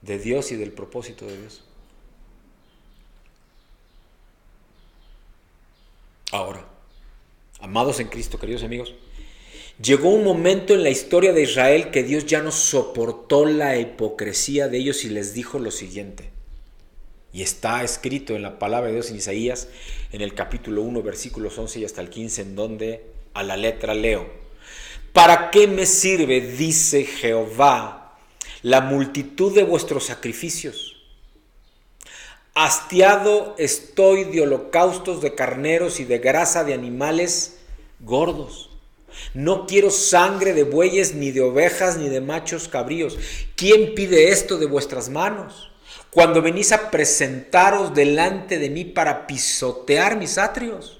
de Dios y del propósito de Dios. Ahora, amados en Cristo, queridos amigos, llegó un momento en la historia de Israel que Dios ya no soportó la hipocresía de ellos y les dijo lo siguiente. Y está escrito en la palabra de Dios en Isaías, en el capítulo 1, versículos 11 y hasta el 15, en donde a la letra leo: ¿Para qué me sirve, dice Jehová, la multitud de vuestros sacrificios? Hastiado estoy de holocaustos de carneros y de grasa de animales gordos. No quiero sangre de bueyes, ni de ovejas, ni de machos cabríos. ¿Quién pide esto de vuestras manos? Cuando venís a presentaros delante de mí para pisotear mis atrios.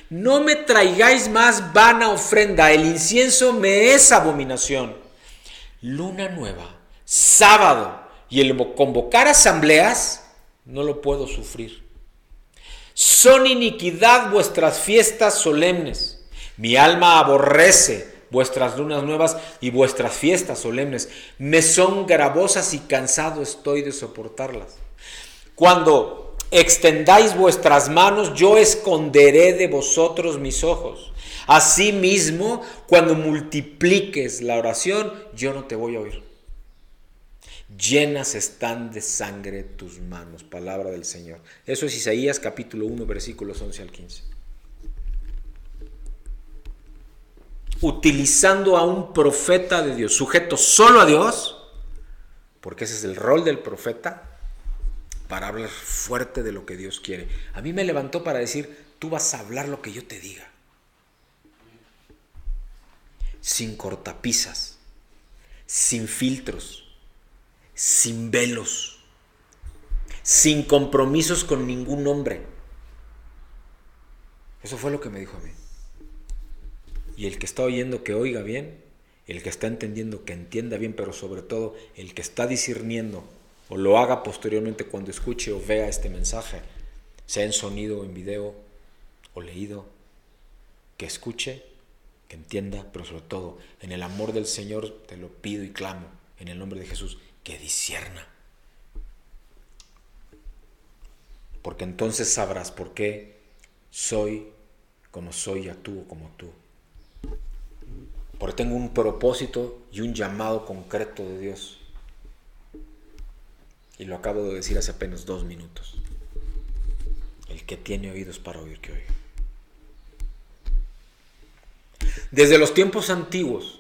No me traigáis más vana ofrenda, el incienso me es abominación. Luna nueva, sábado y el convocar asambleas, no lo puedo sufrir. Son iniquidad vuestras fiestas solemnes. Mi alma aborrece vuestras lunas nuevas y vuestras fiestas solemnes. Me son gravosas y cansado estoy de soportarlas. Cuando extendáis vuestras manos, yo esconderé de vosotros mis ojos. Asimismo, cuando multipliques la oración, yo no te voy a oír. Llenas están de sangre tus manos, palabra del Señor. Eso es Isaías capítulo 1, versículos 11 al 15. Utilizando a un profeta de Dios, sujeto solo a Dios, porque ese es el rol del profeta, para hablar fuerte de lo que Dios quiere. A mí me levantó para decir, tú vas a hablar lo que yo te diga. Sin cortapisas, sin filtros, sin velos, sin compromisos con ningún hombre. Eso fue lo que me dijo a mí. Y el que está oyendo que oiga bien, el que está entendiendo que entienda bien, pero sobre todo el que está discerniendo o lo haga posteriormente cuando escuche o vea este mensaje, sea en sonido o en video o leído, que escuche, que entienda, pero sobre todo en el amor del Señor te lo pido y clamo en el nombre de Jesús, que discierna. Porque entonces sabrás por qué soy como soy y actúo como actúo. Porque tengo un propósito y un llamado concreto de Dios. Y lo acabo de decir hace apenas 2 minutos. El que tiene oídos para oír, que oiga. Desde los tiempos antiguos,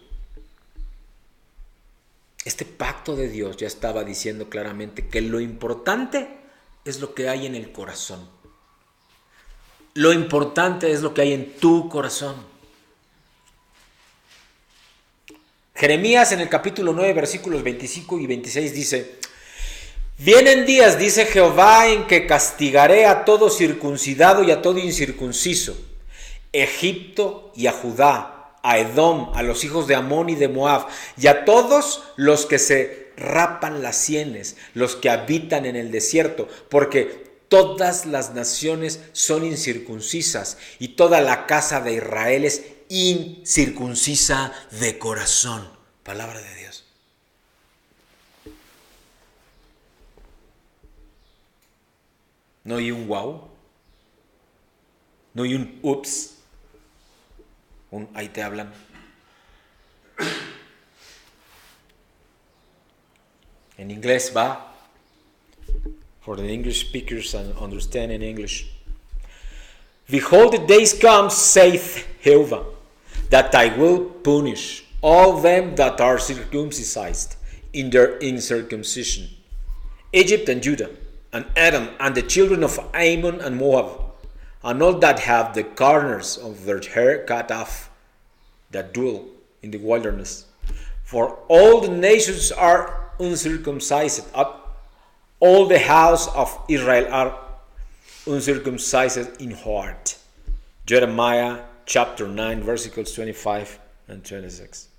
este pacto de Dios ya estaba diciendo claramente que lo importante es lo que hay en el corazón. Lo importante es lo que hay en tu corazón. Jeremías en el capítulo 9, versículos 25 y 26 dice: Vienen días, dice Jehová, en que castigaré a todo circuncidado y a todo incircunciso, Egipto y a Judá, a Edom, a los hijos de Amón y de Moab, y a todos los que se rapan las sienes, los que habitan en el desierto, porque todas las naciones son incircuncisas, y toda la casa de Israel es incircuncisa de corazón. Palabra de Dios. No hay un wow, no hay un ups, ahí te hablan. En inglés va, for the English speakers and understand in English, Behold, the days come, saith Jehovah, that I will punish all them that are circumcised in their incircumcision, Egypt and Judah, and Edom, and the children of Ammon and Moab, and all that have the corners of their hair cut off, that dwell in the wilderness. For all the nations are uncircumcised, all the house of Israel are uncircumcised in heart. Jeremiah chapter 9, versículos 25 and 26.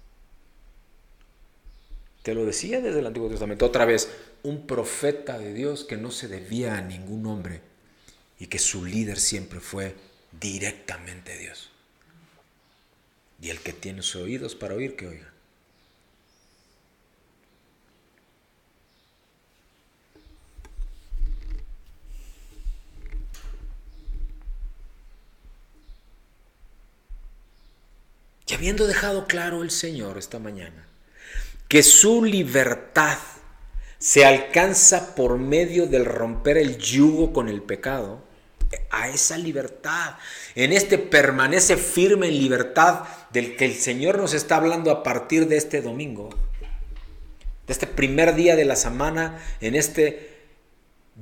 Te lo decía desde el Antiguo Testamento. Otra vez, un profeta de Dios que no se debía a ningún hombre y que su líder siempre fue directamente Dios. Y el que tiene sus oídos para oír, que oiga. Y habiendo dejado claro el Señor esta mañana que su libertad se alcanza por medio del romper el yugo con el pecado, a esa libertad, en permanece firme en libertad del que el Señor nos está hablando a partir de este domingo, de este primer día de la semana, en este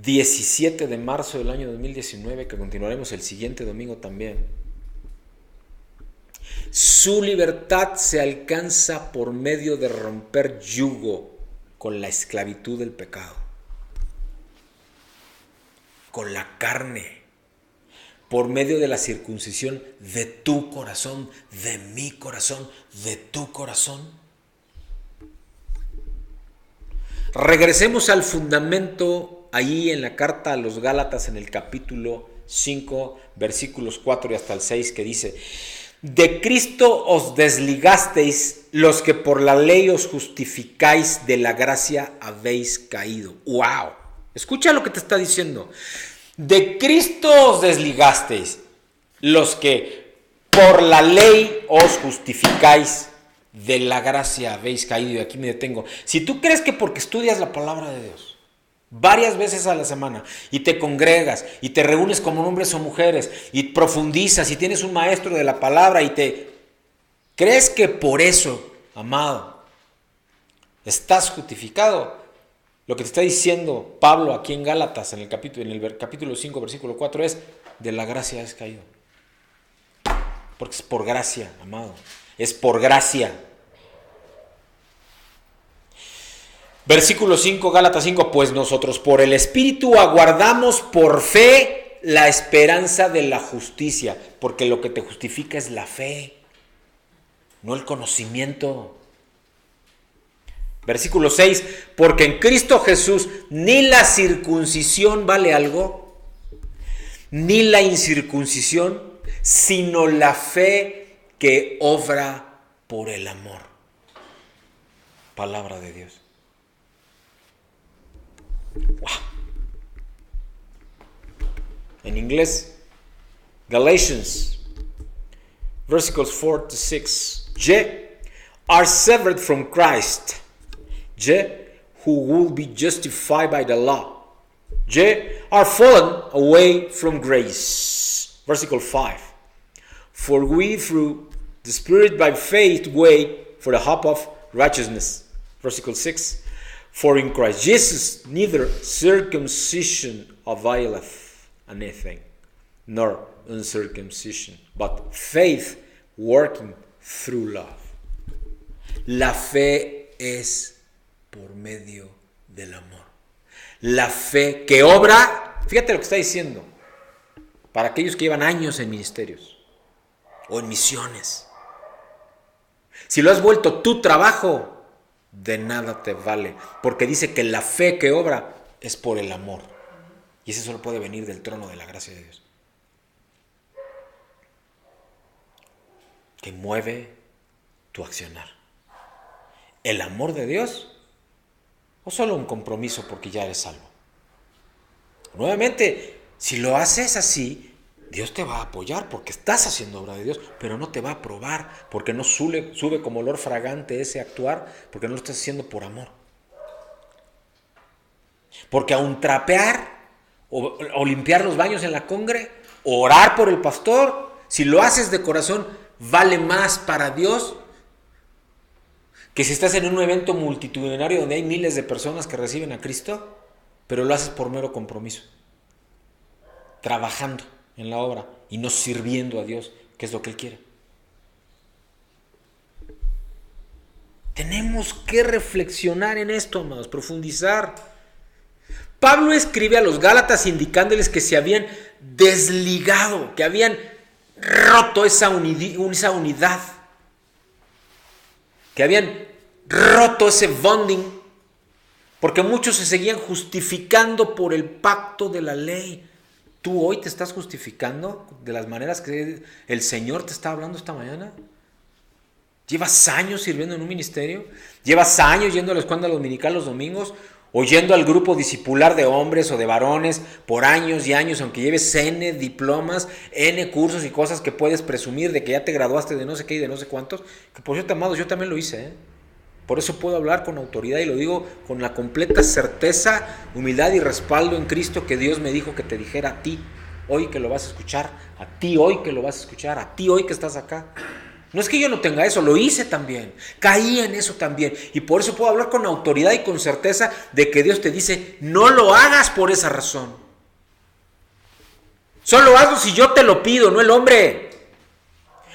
17 de marzo del año 2019, que continuaremos el siguiente domingo también. Su libertad se alcanza por medio de romper yugo con la esclavitud del pecado, con la carne, por medio de la circuncisión de tu corazón, de mi corazón, de tu corazón. Regresemos al fundamento allí en la carta a los Gálatas en el capítulo 5, versículos 4 y hasta el 6, que dice: de Cristo os desligasteis, los que por la ley os justificáis, de la gracia habéis caído. ¡Wow! Escucha lo que te está diciendo. De Cristo os desligasteis, los que por la ley os justificáis, de la gracia habéis caído. Y aquí me detengo. Si tú crees que porque estudias la palabra de Dios varias veces a la semana y te congregas y te reúnes como hombres o mujeres y profundizas y tienes un maestro de la palabra y te crees que por eso, amado, estás justificado, lo que te está diciendo Pablo aquí en Gálatas en el capítulo 5 versículo 4 es: de la gracia has caído, porque es por gracia, amado, es por gracia. Versículo 5, Gálatas 5, pues nosotros por el Espíritu aguardamos por fe la esperanza de la justicia, porque lo que te justifica es la fe, no el conocimiento. Versículo 6, porque en Cristo Jesús ni la circuncisión vale algo, ni la incircuncisión, sino la fe que obra por el amor. Palabra de Dios. Wow. En inglés, Galatians, versículos 4 to 6. Ye are severed from Christ, ye who will be justified by the law, ye are fallen away from grace. Versículo 5. For we through the Spirit by faith wait for the hope of righteousness. Versículo 6. For in Christ Jesus neither circumcision availeth anything, nor uncircumcision, but faith working through love. La fe es por medio del amor. La fe que obra, fíjate lo que está diciendo, para aquellos que llevan años en ministerios o en misiones. Si lo has vuelto tu trabajo, de nada te vale, porque dice que la fe que obra es por el amor, y eso solo puede venir del trono de la gracia de Dios, que mueve tu accionar. ¿El amor de Dios o solo un compromiso porque ya eres salvo? Nuevamente, si lo haces así, Dios te va a apoyar porque estás haciendo obra de Dios, pero no te va a aprobar porque no sube como olor fragante ese actuar, porque no lo estás haciendo por amor. Porque aun trapear o limpiar los baños en la congre orar por el pastor, si lo haces de corazón, vale más para Dios que si estás en un evento multitudinario donde hay miles de personas que reciben a Cristo, pero lo haces por mero compromiso, trabajando en la obra y no sirviendo a Dios, que es lo que Él quiere. Tenemos que reflexionar en esto, amados, profundizar. Pablo escribe a los Gálatas indicándoles que se habían desligado, que habían roto esa unidad, que habían roto ese bonding, porque muchos se seguían justificando por el pacto de la ley. ¿Tú hoy te estás justificando de las maneras que el Señor te está hablando esta mañana? ¿Llevas años sirviendo en un ministerio? ¿Llevas años yendo a la escuela dominical los domingos? ¿O yendo al grupo discipular de hombres o de varones por años y años, aunque lleves N diplomas, N cursos y cosas que puedes presumir de que ya te graduaste de no sé qué y de no sé cuántos? Que por cierto, amados, yo también lo hice, ¿eh? Por eso puedo hablar con autoridad y lo digo con la completa certeza, humildad y respaldo en Cristo que Dios me dijo que te dijera a ti hoy que lo vas a escuchar, a ti hoy que lo vas a escuchar, a ti hoy que estás acá. No es que yo no tenga eso, lo hice también, caí en eso también y por eso puedo hablar con autoridad y con certeza de que Dios te dice, no lo hagas por esa razón. Solo hazlo si yo te lo pido, no el hombre.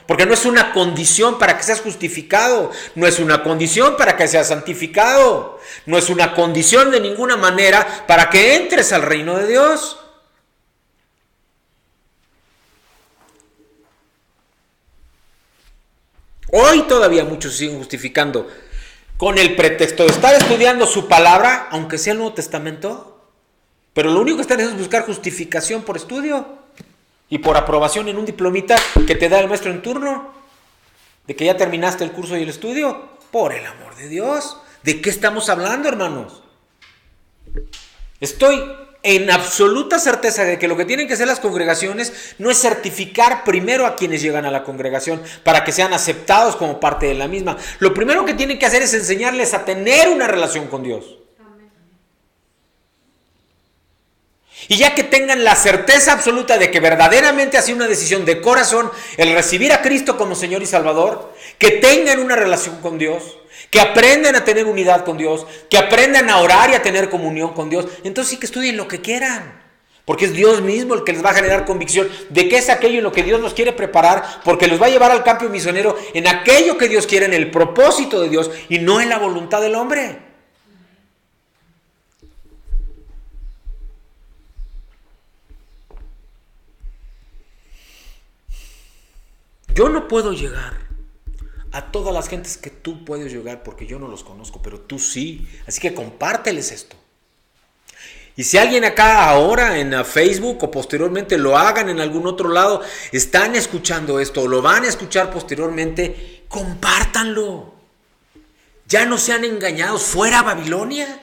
Porque no es una condición para que seas justificado, no es una condición para que seas santificado, no es una condición de ninguna manera para que entres al reino de Dios. Hoy todavía muchos siguen justificando con el pretexto de estar estudiando su palabra, aunque sea el Nuevo Testamento, pero lo único que están haciendo es buscar justificación por estudio y por aprobación en un diplomita que te da el maestro en turno, de que ya terminaste el curso y el estudio. Por el amor de Dios, ¿de qué estamos hablando, hermanos? Estoy en absoluta certeza de que lo que tienen que hacer las congregaciones no es certificar primero a quienes llegan a la congregación para que sean aceptados como parte de la misma. Lo primero que tienen que hacer es enseñarles a tener una relación con Dios. Y ya que tengan la certeza absoluta de que verdaderamente ha sido una decisión de corazón el recibir a Cristo como Señor y Salvador, que tengan una relación con Dios, que aprendan a tener unidad con Dios, que aprendan a orar y a tener comunión con Dios, entonces sí que estudien lo que quieran. Porque es Dios mismo el que les va a generar convicción de qué es aquello en lo que Dios los quiere preparar, porque los va a llevar al campo misionero en aquello que Dios quiere, en el propósito de Dios y no en la voluntad del hombre. Yo no puedo llegar a todas las gentes que tú puedes llegar porque yo no los conozco, pero tú sí. Así que compárteles esto. Y si alguien acá ahora en Facebook o posteriormente lo hagan en algún otro lado, están escuchando esto o lo van a escuchar posteriormente, compártanlo. Ya no sean engañados. Fuera Babilonia.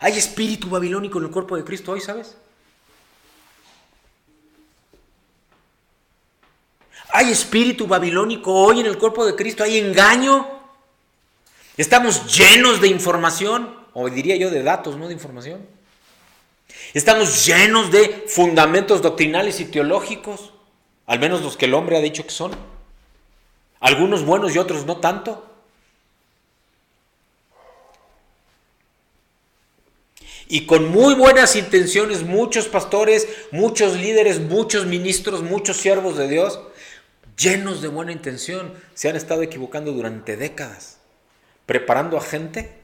Hay espíritu babilónico en el cuerpo de Cristo hoy, ¿sabes? Hay espíritu babilónico hoy en el cuerpo de Cristo, hay engaño. Estamos llenos de información, o diría yo de datos, no de información. Estamos llenos de fundamentos doctrinales y teológicos, al menos los que el hombre ha dicho que son. Algunos buenos y otros no tanto. Y con muy buenas intenciones, muchos pastores, muchos líderes, muchos ministros, muchos siervos de Dios, llenos de buena intención, se han estado equivocando durante décadas, preparando a gente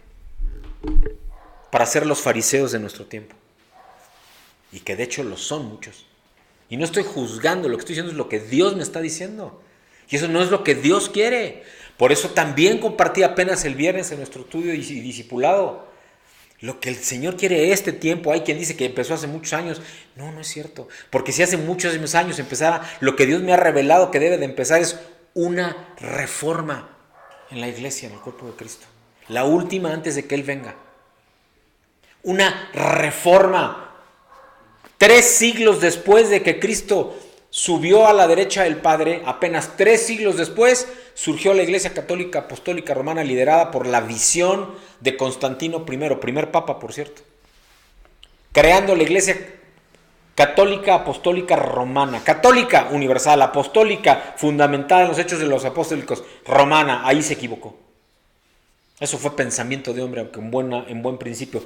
para ser los fariseos de nuestro tiempo. Y que de hecho lo son muchos. Y no estoy juzgando, lo que estoy diciendo es lo que Dios me está diciendo. Y eso no es lo que Dios quiere. Por eso también compartí apenas el viernes en nuestro estudio y discipulado. Lo que el Señor quiere este tiempo, hay quien dice que empezó hace muchos años. No, no es cierto. Porque si hace muchos años empezara, lo que Dios me ha revelado que debe de empezar es una reforma en la iglesia, en el cuerpo de Cristo. La última antes de que Él venga. Una reforma. 3 siglos después de que Cristo subió a la derecha del Padre, apenas 3 siglos después, surgió la Iglesia Católica Apostólica Romana liderada por la visión de Constantino I, primer papa, por cierto, creando la Iglesia católica, apostólica, romana, católica, universal, apostólica, fundamentada en los hechos de los apóstolicos, romana, ahí se equivocó. Eso fue pensamiento de hombre, aunque en buen principio.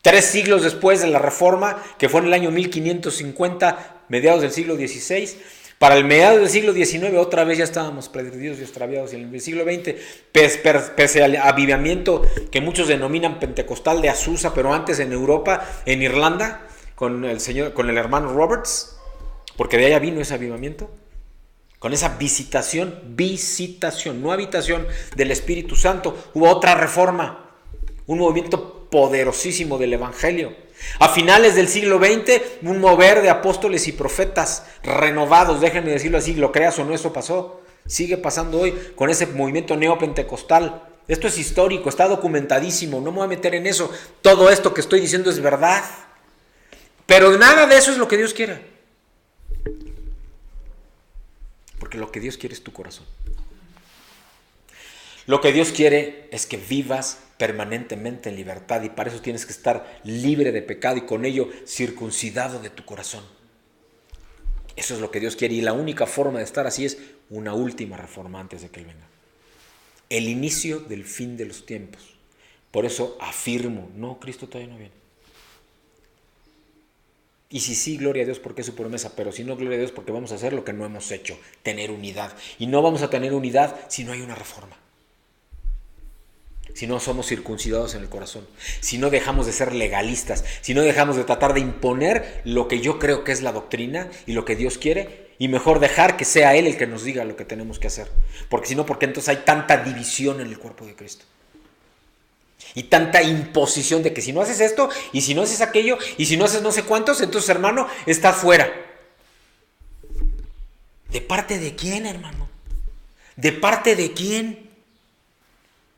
3 siglos después de la Reforma, que fue en el año 1550, mediados del siglo XVI, para el mediados del siglo XIX otra vez ya estábamos perdidos y extraviados. Y en el siglo XX, pese al avivamiento que muchos denominan pentecostal de Azusa, pero antes en Europa, en Irlanda, con el hermano Roberts, porque de allá vino ese avivamiento, con esa visitación, no habitación del Espíritu Santo, hubo otra reforma, un movimiento poderosísimo del Evangelio. A finales del siglo XX, un mover de apóstoles y profetas renovados, déjenme decirlo así, lo creas o no, eso pasó, sigue pasando hoy con ese movimiento neopentecostal. Esto es histórico, está documentadísimo, no me voy a meter en eso. Todo esto que estoy diciendo es verdad, pero nada de eso es lo que Dios quiere. Porque lo que Dios quiere es tu corazón. Lo que Dios quiere es que vivas permanentemente en libertad, y para eso tienes que estar libre de pecado y con ello circuncidado de tu corazón. Eso es lo que Dios quiere, y la única forma de estar así es una última reforma antes de que Él venga. El inicio del fin de los tiempos. Por eso afirmo, no, Cristo todavía no viene. Y si sí, gloria a Dios porque es su promesa, pero si no, gloria a Dios porque vamos a hacer lo que no hemos hecho, tener unidad. Y no vamos a tener unidad si no hay una reforma. Si no somos circuncidados en el corazón, si no dejamos de ser legalistas, si no dejamos de tratar de imponer lo que yo creo que es la doctrina y lo que Dios quiere, y mejor dejar que sea Él el que nos diga lo que tenemos que hacer. Porque si no, porque entonces hay tanta división en el cuerpo de Cristo. Y tanta imposición de que si no haces esto, y si no haces aquello, y si no haces no sé cuántos, entonces, hermano, estás fuera. ¿De parte de quién, hermano? ¿De parte de quién?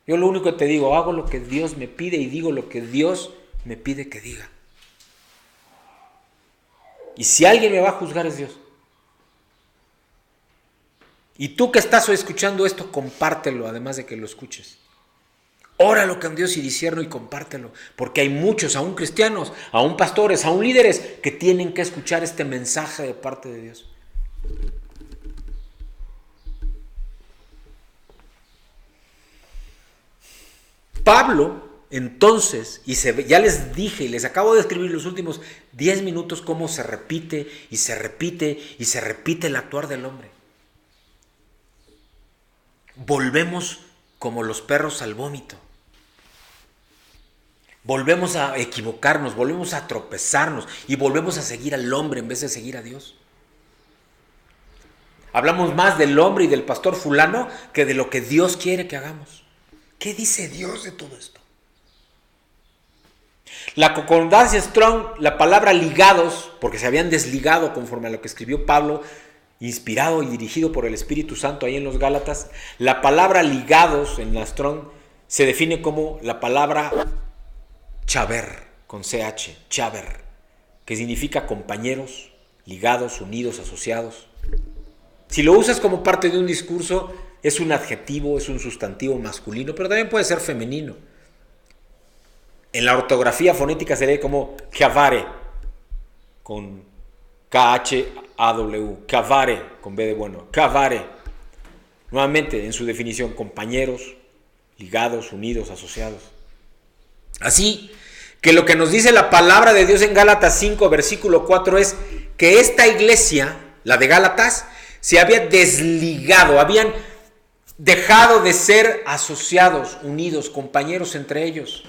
Yo lo único que te digo, hago lo que Dios me pide y digo lo que Dios me pide que diga. Y si alguien me va a juzgar es Dios. Y tú que estás hoy escuchando esto, compártelo, además de que lo escuches. Óralo con Dios y discierno y compártelo, porque hay muchos, aún cristianos, aún pastores, aún líderes, que tienen que escuchar este mensaje de parte de Dios. Pablo, entonces, ya les dije y les acabo de escribir los últimos 10 minutos cómo se repite y se repite y se repite el actuar del hombre. Volvemos como los perros al vómito. Volvemos a equivocarnos, volvemos a tropezarnos y volvemos a seguir al hombre en vez de seguir a Dios. Hablamos más del hombre y del pastor fulano que de lo que Dios quiere que hagamos. ¿Qué dice Dios de todo esto? La concordancia Strong, la palabra ligados, porque se habían desligado conforme a lo que escribió Pablo, inspirado y dirigido por el Espíritu Santo ahí en los Gálatas, la palabra ligados en la Strong se define como la palabra chaver, con CH, chaver, que significa compañeros, ligados, unidos, asociados. Si lo usas como parte de un discurso, es un adjetivo, es un sustantivo masculino, pero también puede ser femenino. En la ortografía fonética se lee como cavare, con K-H-A-W, cavare, con B de bueno, cavare. Nuevamente, en su definición, compañeros, ligados, unidos, asociados. Así que lo que nos dice la palabra de Dios en Gálatas 5, versículo 4 es que esta iglesia, la de Gálatas, se había desligado, habían dejado de ser asociados, unidos, compañeros entre ellos.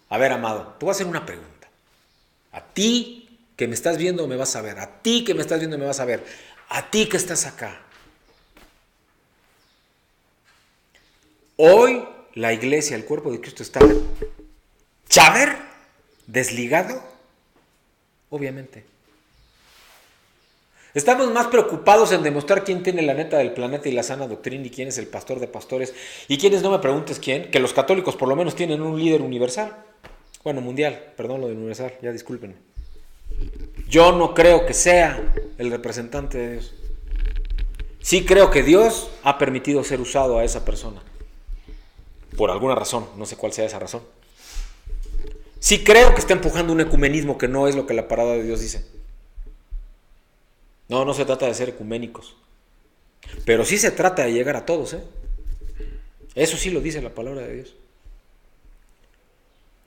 A ver, amado, te voy a hacer una pregunta. A ti que me estás viendo me vas a ver, a ti que me estás viendo me vas a ver, a ti que estás acá. Hoy la iglesia, el cuerpo de Cristo está chaver, desligado, obviamente. Estamos más preocupados en demostrar quién tiene la neta del planeta y la sana doctrina y quién es el pastor de pastores y quiénes, no me preguntes quién, que los católicos por lo menos tienen un líder universal, bueno, mundial, perdón, lo de universal, ya discúlpenme. Yo no creo que sea el representante de Dios. Sí creo que Dios ha permitido ser usado a esa persona, por alguna razón, no sé cuál sea esa razón. Sí creo que está empujando un ecumenismo que no es lo que la palabra de Dios dice. No se trata de ser ecuménicos. Pero sí se trata de llegar a todos, ¿eh? Eso sí lo dice la palabra de Dios.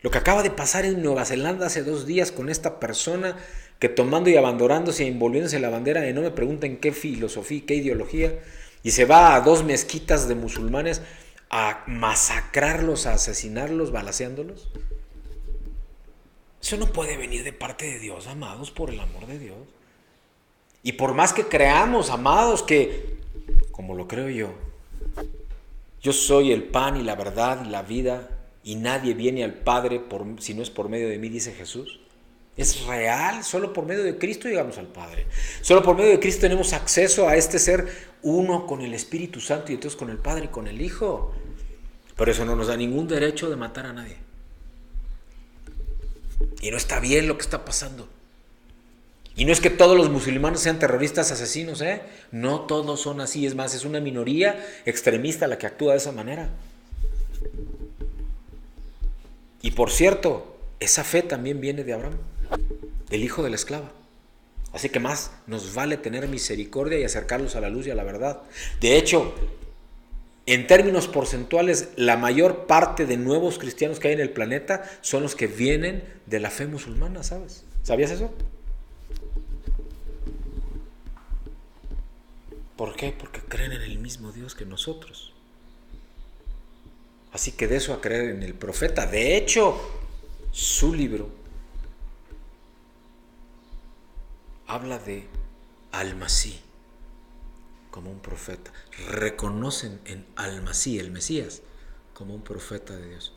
Lo que acaba de pasar en Nueva Zelanda hace 2 días con esta persona que tomando y abandonándose y envolviéndose en la bandera de no me pregunten qué filosofía, qué ideología, y se va a 2 mezquitas de musulmanes a masacrarlos, a asesinarlos, balaceándolos. Eso no puede venir de parte de Dios, amados, por el amor de Dios. Y por más que creamos, amados, que, como lo creo yo soy el pan y la verdad y la vida, y nadie viene al Padre si no es por medio de mí, dice Jesús. Es real, solo por medio de Cristo llegamos al Padre. Solo por medio de Cristo tenemos acceso a este ser uno con el Espíritu Santo y entonces con el Padre y con el Hijo. Por eso no nos da ningún derecho de matar a nadie. Y no está bien lo que está pasando. Y no es que todos los musulmanes sean terroristas asesinos, ¿eh? No todos son así, es más, es una minoría extremista la que actúa de esa manera. Y por cierto, esa fe también viene de Abraham, del hijo de la esclava. Así que más nos vale tener misericordia y acercarlos a la luz y a la verdad. De hecho, en términos porcentuales, la mayor parte de nuevos cristianos que hay en el planeta son los que vienen de la fe musulmana, ¿sabes? ¿Sabías eso? ¿Por qué? Porque creen en el mismo Dios que nosotros. Así que de eso a creer en el profeta. De hecho, su libro habla de Al-Masí como un profeta. Reconocen en Al-Masí, el Mesías, como un profeta de Dios.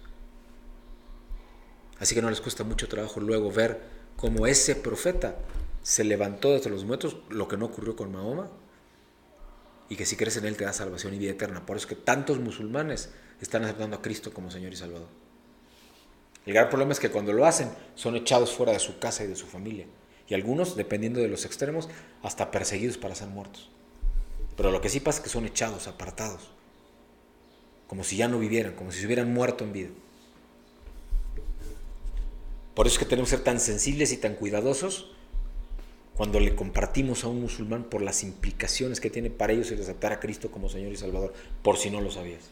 Así que no les cuesta mucho trabajo luego ver cómo ese profeta se levantó desde los muertos, lo que no ocurrió con Mahoma, y que si crees en él te da salvación y vida eterna. Por eso es que tantos musulmanes están aceptando a Cristo como Señor y Salvador. El gran problema es que cuando lo hacen son echados fuera de su casa y de su familia. Y algunos, dependiendo de los extremos, hasta perseguidos para ser muertos. Pero lo que sí pasa es que son echados, apartados. Como si ya no vivieran, como si se hubieran muerto en vida. Por eso es que tenemos que ser tan sensibles y tan cuidadosos cuando le compartimos a un musulmán por las implicaciones que tiene para ellos el aceptar a Cristo como Señor y Salvador, por si no lo sabías.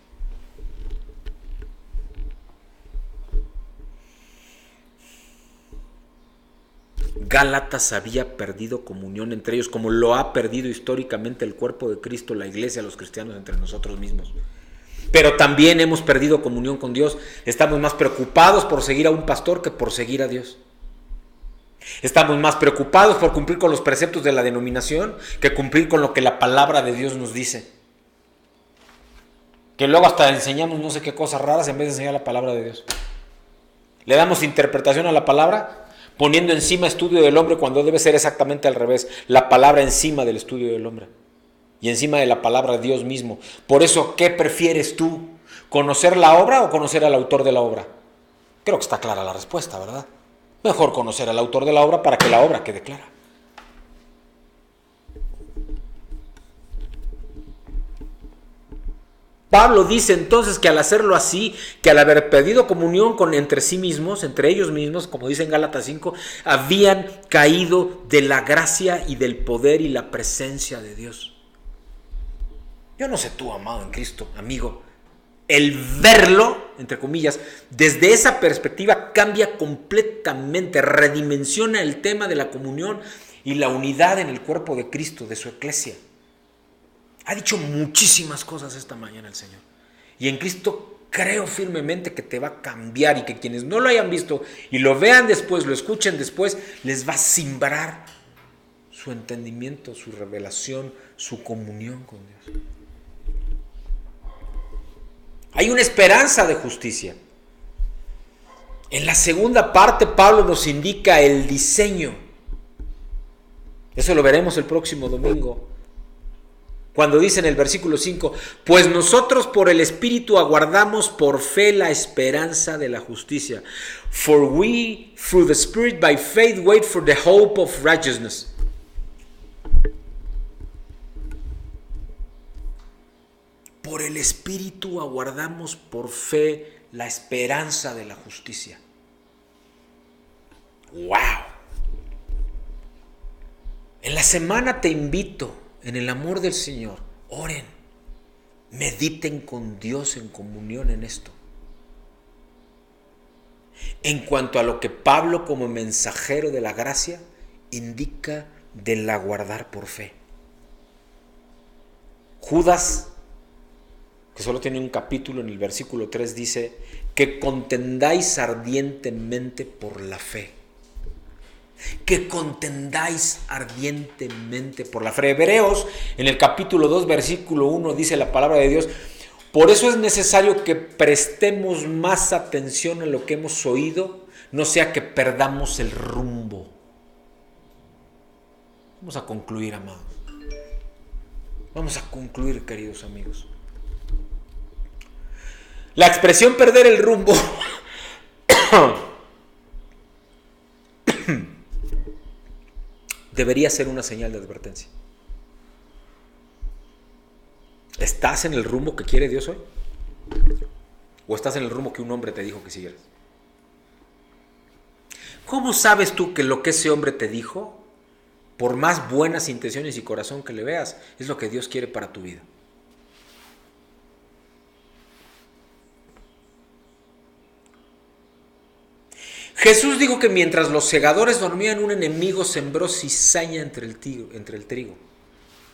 Gálatas había perdido comunión entre ellos, como lo ha perdido históricamente el cuerpo de Cristo, la iglesia, los cristianos entre nosotros mismos. Pero también hemos perdido comunión con Dios. Estamos más preocupados por seguir a un pastor que por seguir a Dios. Estamos más preocupados por cumplir con los preceptos de la denominación que cumplir con lo que la palabra de Dios nos dice. Que luego hasta enseñamos no sé qué cosas raras en vez de enseñar la palabra de Dios. Le damos interpretación a la palabra poniendo encima estudio del hombre cuando debe ser exactamente al revés. La palabra encima del estudio del hombre y encima de la palabra de Dios mismo. Por eso, ¿qué prefieres tú? ¿Conocer la obra o conocer al autor de la obra? Creo que está clara la respuesta, ¿verdad? Mejor conocer al autor de la obra para que la obra quede clara. Pablo dice entonces que al hacerlo así, que al haber perdido comunión entre sí mismos, entre ellos mismos, como dice en Gálatas 5, habían caído de la gracia y del poder y la presencia de Dios. Yo no sé tú, amado en Cristo, amigo, el verlo, entre comillas, desde esa perspectiva cambia completamente, redimensiona el tema de la comunión y la unidad en el cuerpo de Cristo, de su iglesia. Ha dicho muchísimas cosas esta mañana el Señor. Y en Cristo creo firmemente que te va a cambiar y que quienes no lo hayan visto y lo vean después, lo escuchen después, les va a simbrar su entendimiento, su revelación, su comunión con Dios. Hay una esperanza de justicia. En la segunda parte, Pablo nos indica el diseño. Eso lo veremos el próximo domingo. Cuando dice en el versículo 5, pues nosotros por el Espíritu aguardamos por fe la esperanza de la justicia. For we, through the Spirit, by faith, wait for the hope of righteousness. Por el Espíritu aguardamos por fe la esperanza de la justicia. ¡Wow! En la semana te invito, en el amor del Señor, oren, mediten con Dios en comunión en esto. En cuanto a lo que Pablo, como mensajero de la gracia, indica del aguardar por fe. Judas, que solo tiene un capítulo, en el versículo 3 dice que contendáis ardientemente por la fe. Que contendáis ardientemente por la fe. Hebreos, en el capítulo 2, versículo 1, dice la palabra de Dios: por eso es necesario que prestemos más atención a lo que hemos oído, no sea que perdamos el rumbo. Vamos a concluir, amados. Vamos a concluir, queridos amigos. La expresión perder el rumbo debería ser una señal de advertencia. ¿Estás en el rumbo que quiere Dios hoy? ¿O estás en el rumbo que un hombre te dijo que siguieras? ¿Cómo sabes tú que lo que ese hombre te dijo, por más buenas intenciones y corazón que le veas, es lo que Dios quiere para tu vida? Jesús dijo que mientras los segadores dormían, un enemigo sembró cizaña entre el trigo.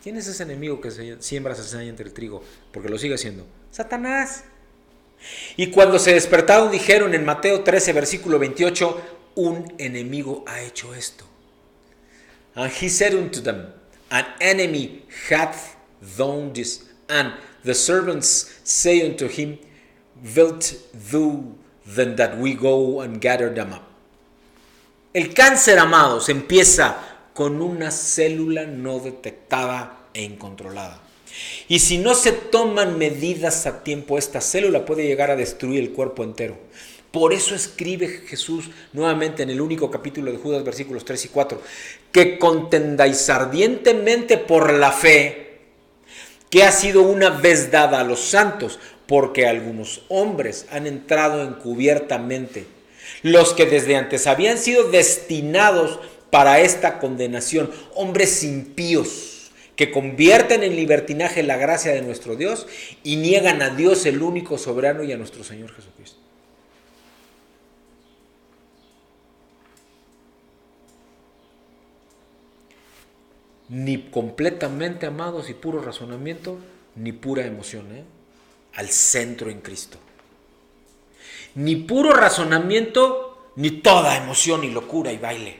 ¿Quién es ese enemigo que siembra cizaña entre el trigo? Porque lo sigue haciendo. Satanás. Y cuando se despertaron dijeron en Mateo 13, versículo 28, un enemigo ha hecho esto. And he said unto them, an enemy hath done this. And the servants say unto him, wilt thou then that we go and gather them up? El cáncer, amados, empieza con una célula no detectada e incontrolada. Y si no se toman medidas a tiempo, esta célula puede llegar a destruir el cuerpo entero. Por eso escribe Jesús nuevamente en el único capítulo de Judas, versículos 3 y 4, que contendáis ardientemente por la fe que ha sido una vez dada a los santos, porque algunos hombres han entrado encubiertamente, los que desde antes habían sido destinados para esta condenación, hombres impíos que convierten en libertinaje la gracia de nuestro Dios y niegan a Dios el único soberano y a nuestro Señor Jesucristo. Ni completamente, amados, y puro razonamiento, ni pura emoción, al centro en Cristo. Ni puro razonamiento, ni toda emoción y locura y baile.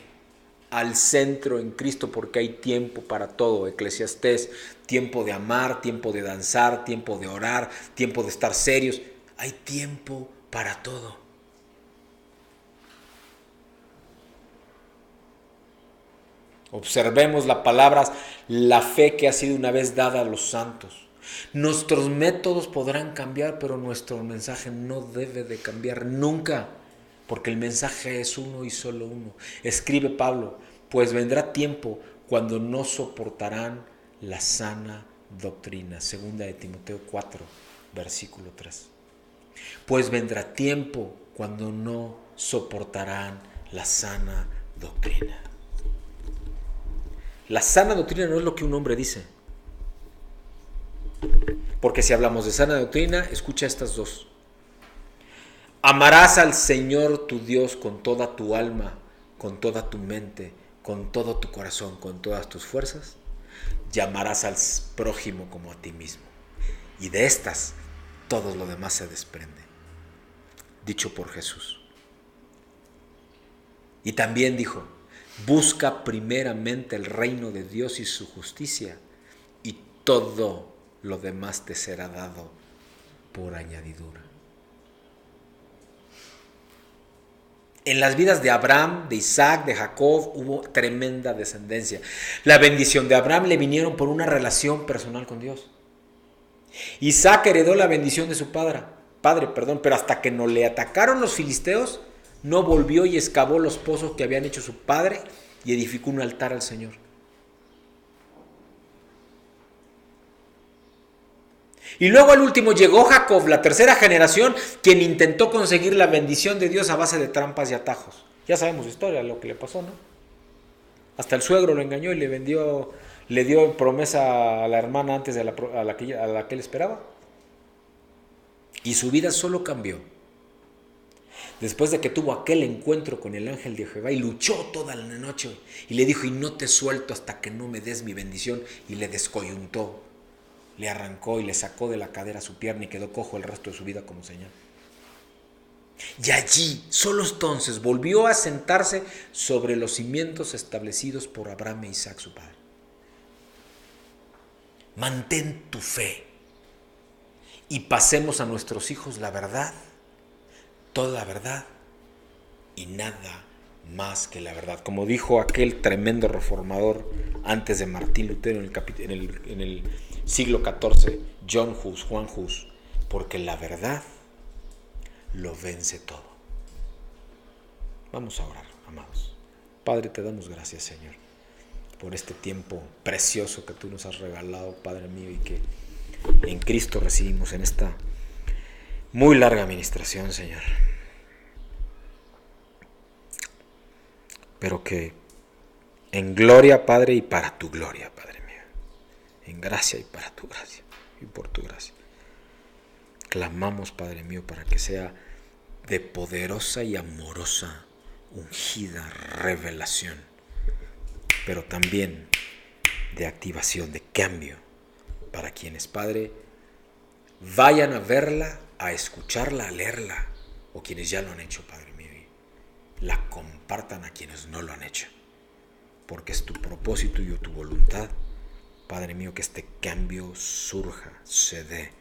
Al centro en Cristo, porque hay tiempo para todo. Eclesiastés, tiempo de amar, tiempo de danzar, tiempo de orar, tiempo de estar serios. Hay tiempo para todo. Observemos las palabras, la fe que ha sido una vez dada a los santos. Nuestros métodos podrán cambiar, pero nuestro mensaje no debe de cambiar nunca, porque el mensaje es uno y solo uno. Escribe Pablo, pues vendrá tiempo cuando no soportarán la sana doctrina. Segunda de Timoteo 4, versículo 3. Pues vendrá tiempo cuando no soportarán la sana doctrina. La sana doctrina no es lo que un hombre dice. Porque si hablamos de sana doctrina, escucha estas dos. Amarás al Señor tu Dios con toda tu alma, con toda tu mente, con todo tu corazón, con todas tus fuerzas. Y amarás al prójimo como a ti mismo. Y de estas, todo lo demás se desprende. Dicho por Jesús. Y también dijo, busca primeramente el reino de Dios y su justicia, y todo lo demás te será dado por añadidura. En las vidas de Abraham, de Isaac, de Jacob, hubo tremenda descendencia. La bendición de Abraham le vinieron por una relación personal con Dios. Isaac heredó la bendición de su padre, pero hasta que no le atacaron los filisteos, no volvió y excavó los pozos que habían hecho su padre y edificó un altar al Señor. Y luego al último llegó Jacob, la tercera generación, quien intentó conseguir la bendición de Dios a base de trampas y atajos. Ya sabemos su historia, lo que le pasó, ¿no? Hasta el suegro lo engañó y le dio promesa a la hermana antes de a la que él esperaba. Y su vida solo cambió después de que tuvo aquel encuentro con el ángel de Jehová y luchó toda la noche y le dijo: y no te suelto hasta que no me des mi bendición. Y le descoyuntó, le arrancó y le sacó de la cadera su pierna y quedó cojo el resto de su vida como señal. Y allí, solo entonces, volvió a sentarse sobre los cimientos establecidos por Abraham e Isaac, su padre. Mantén tu fe y pasemos a nuestros hijos la verdad, toda la verdad y nada más que la verdad. Como dijo aquel tremendo reformador antes de Martín Lutero en el siglo XIV, Juan Hus, porque la verdad lo vence todo. Vamos a orar, amados. Padre, te damos gracias, Señor, por este tiempo precioso que tú nos has regalado, Padre mío, y que en Cristo recibimos en esta muy larga administración, Señor. Pero que en gloria, Padre, y para tu gloria, Padre mío. En gracia y para tu gracia, y por tu gracia. Clamamos, Padre mío, para que sea de poderosa y amorosa, ungida revelación, pero también de activación, de cambio, para quienes, Padre, vayan a verla, a escucharla, a leerla, o quienes ya lo han hecho, Padre mío, y la compartan a quienes no lo han hecho, porque es tu propósito y tu voluntad, Padre mío, que este cambio surja, se dé,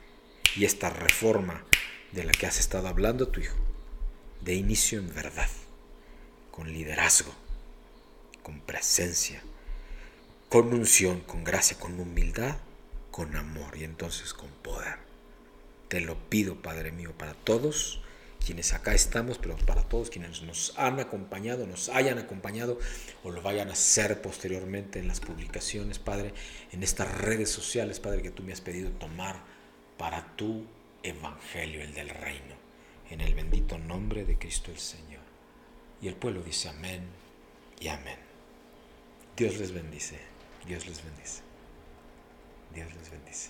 y esta reforma de la que has estado hablando tu Hijo, de inicio en verdad, con liderazgo, con presencia, con unción, con gracia, con humildad, con amor y entonces con poder. Te lo pido, Padre mío, para todos quienes acá estamos, pero para todos quienes nos han acompañado, nos hayan acompañado o lo vayan a hacer posteriormente en las publicaciones, Padre, en estas redes sociales, Padre, que tú me has pedido tomar para tu evangelio, el del reino, en el bendito nombre de Cristo el Señor. Y el pueblo dice amén y amén. Dios les bendice, Dios les bendice, Dios les bendice.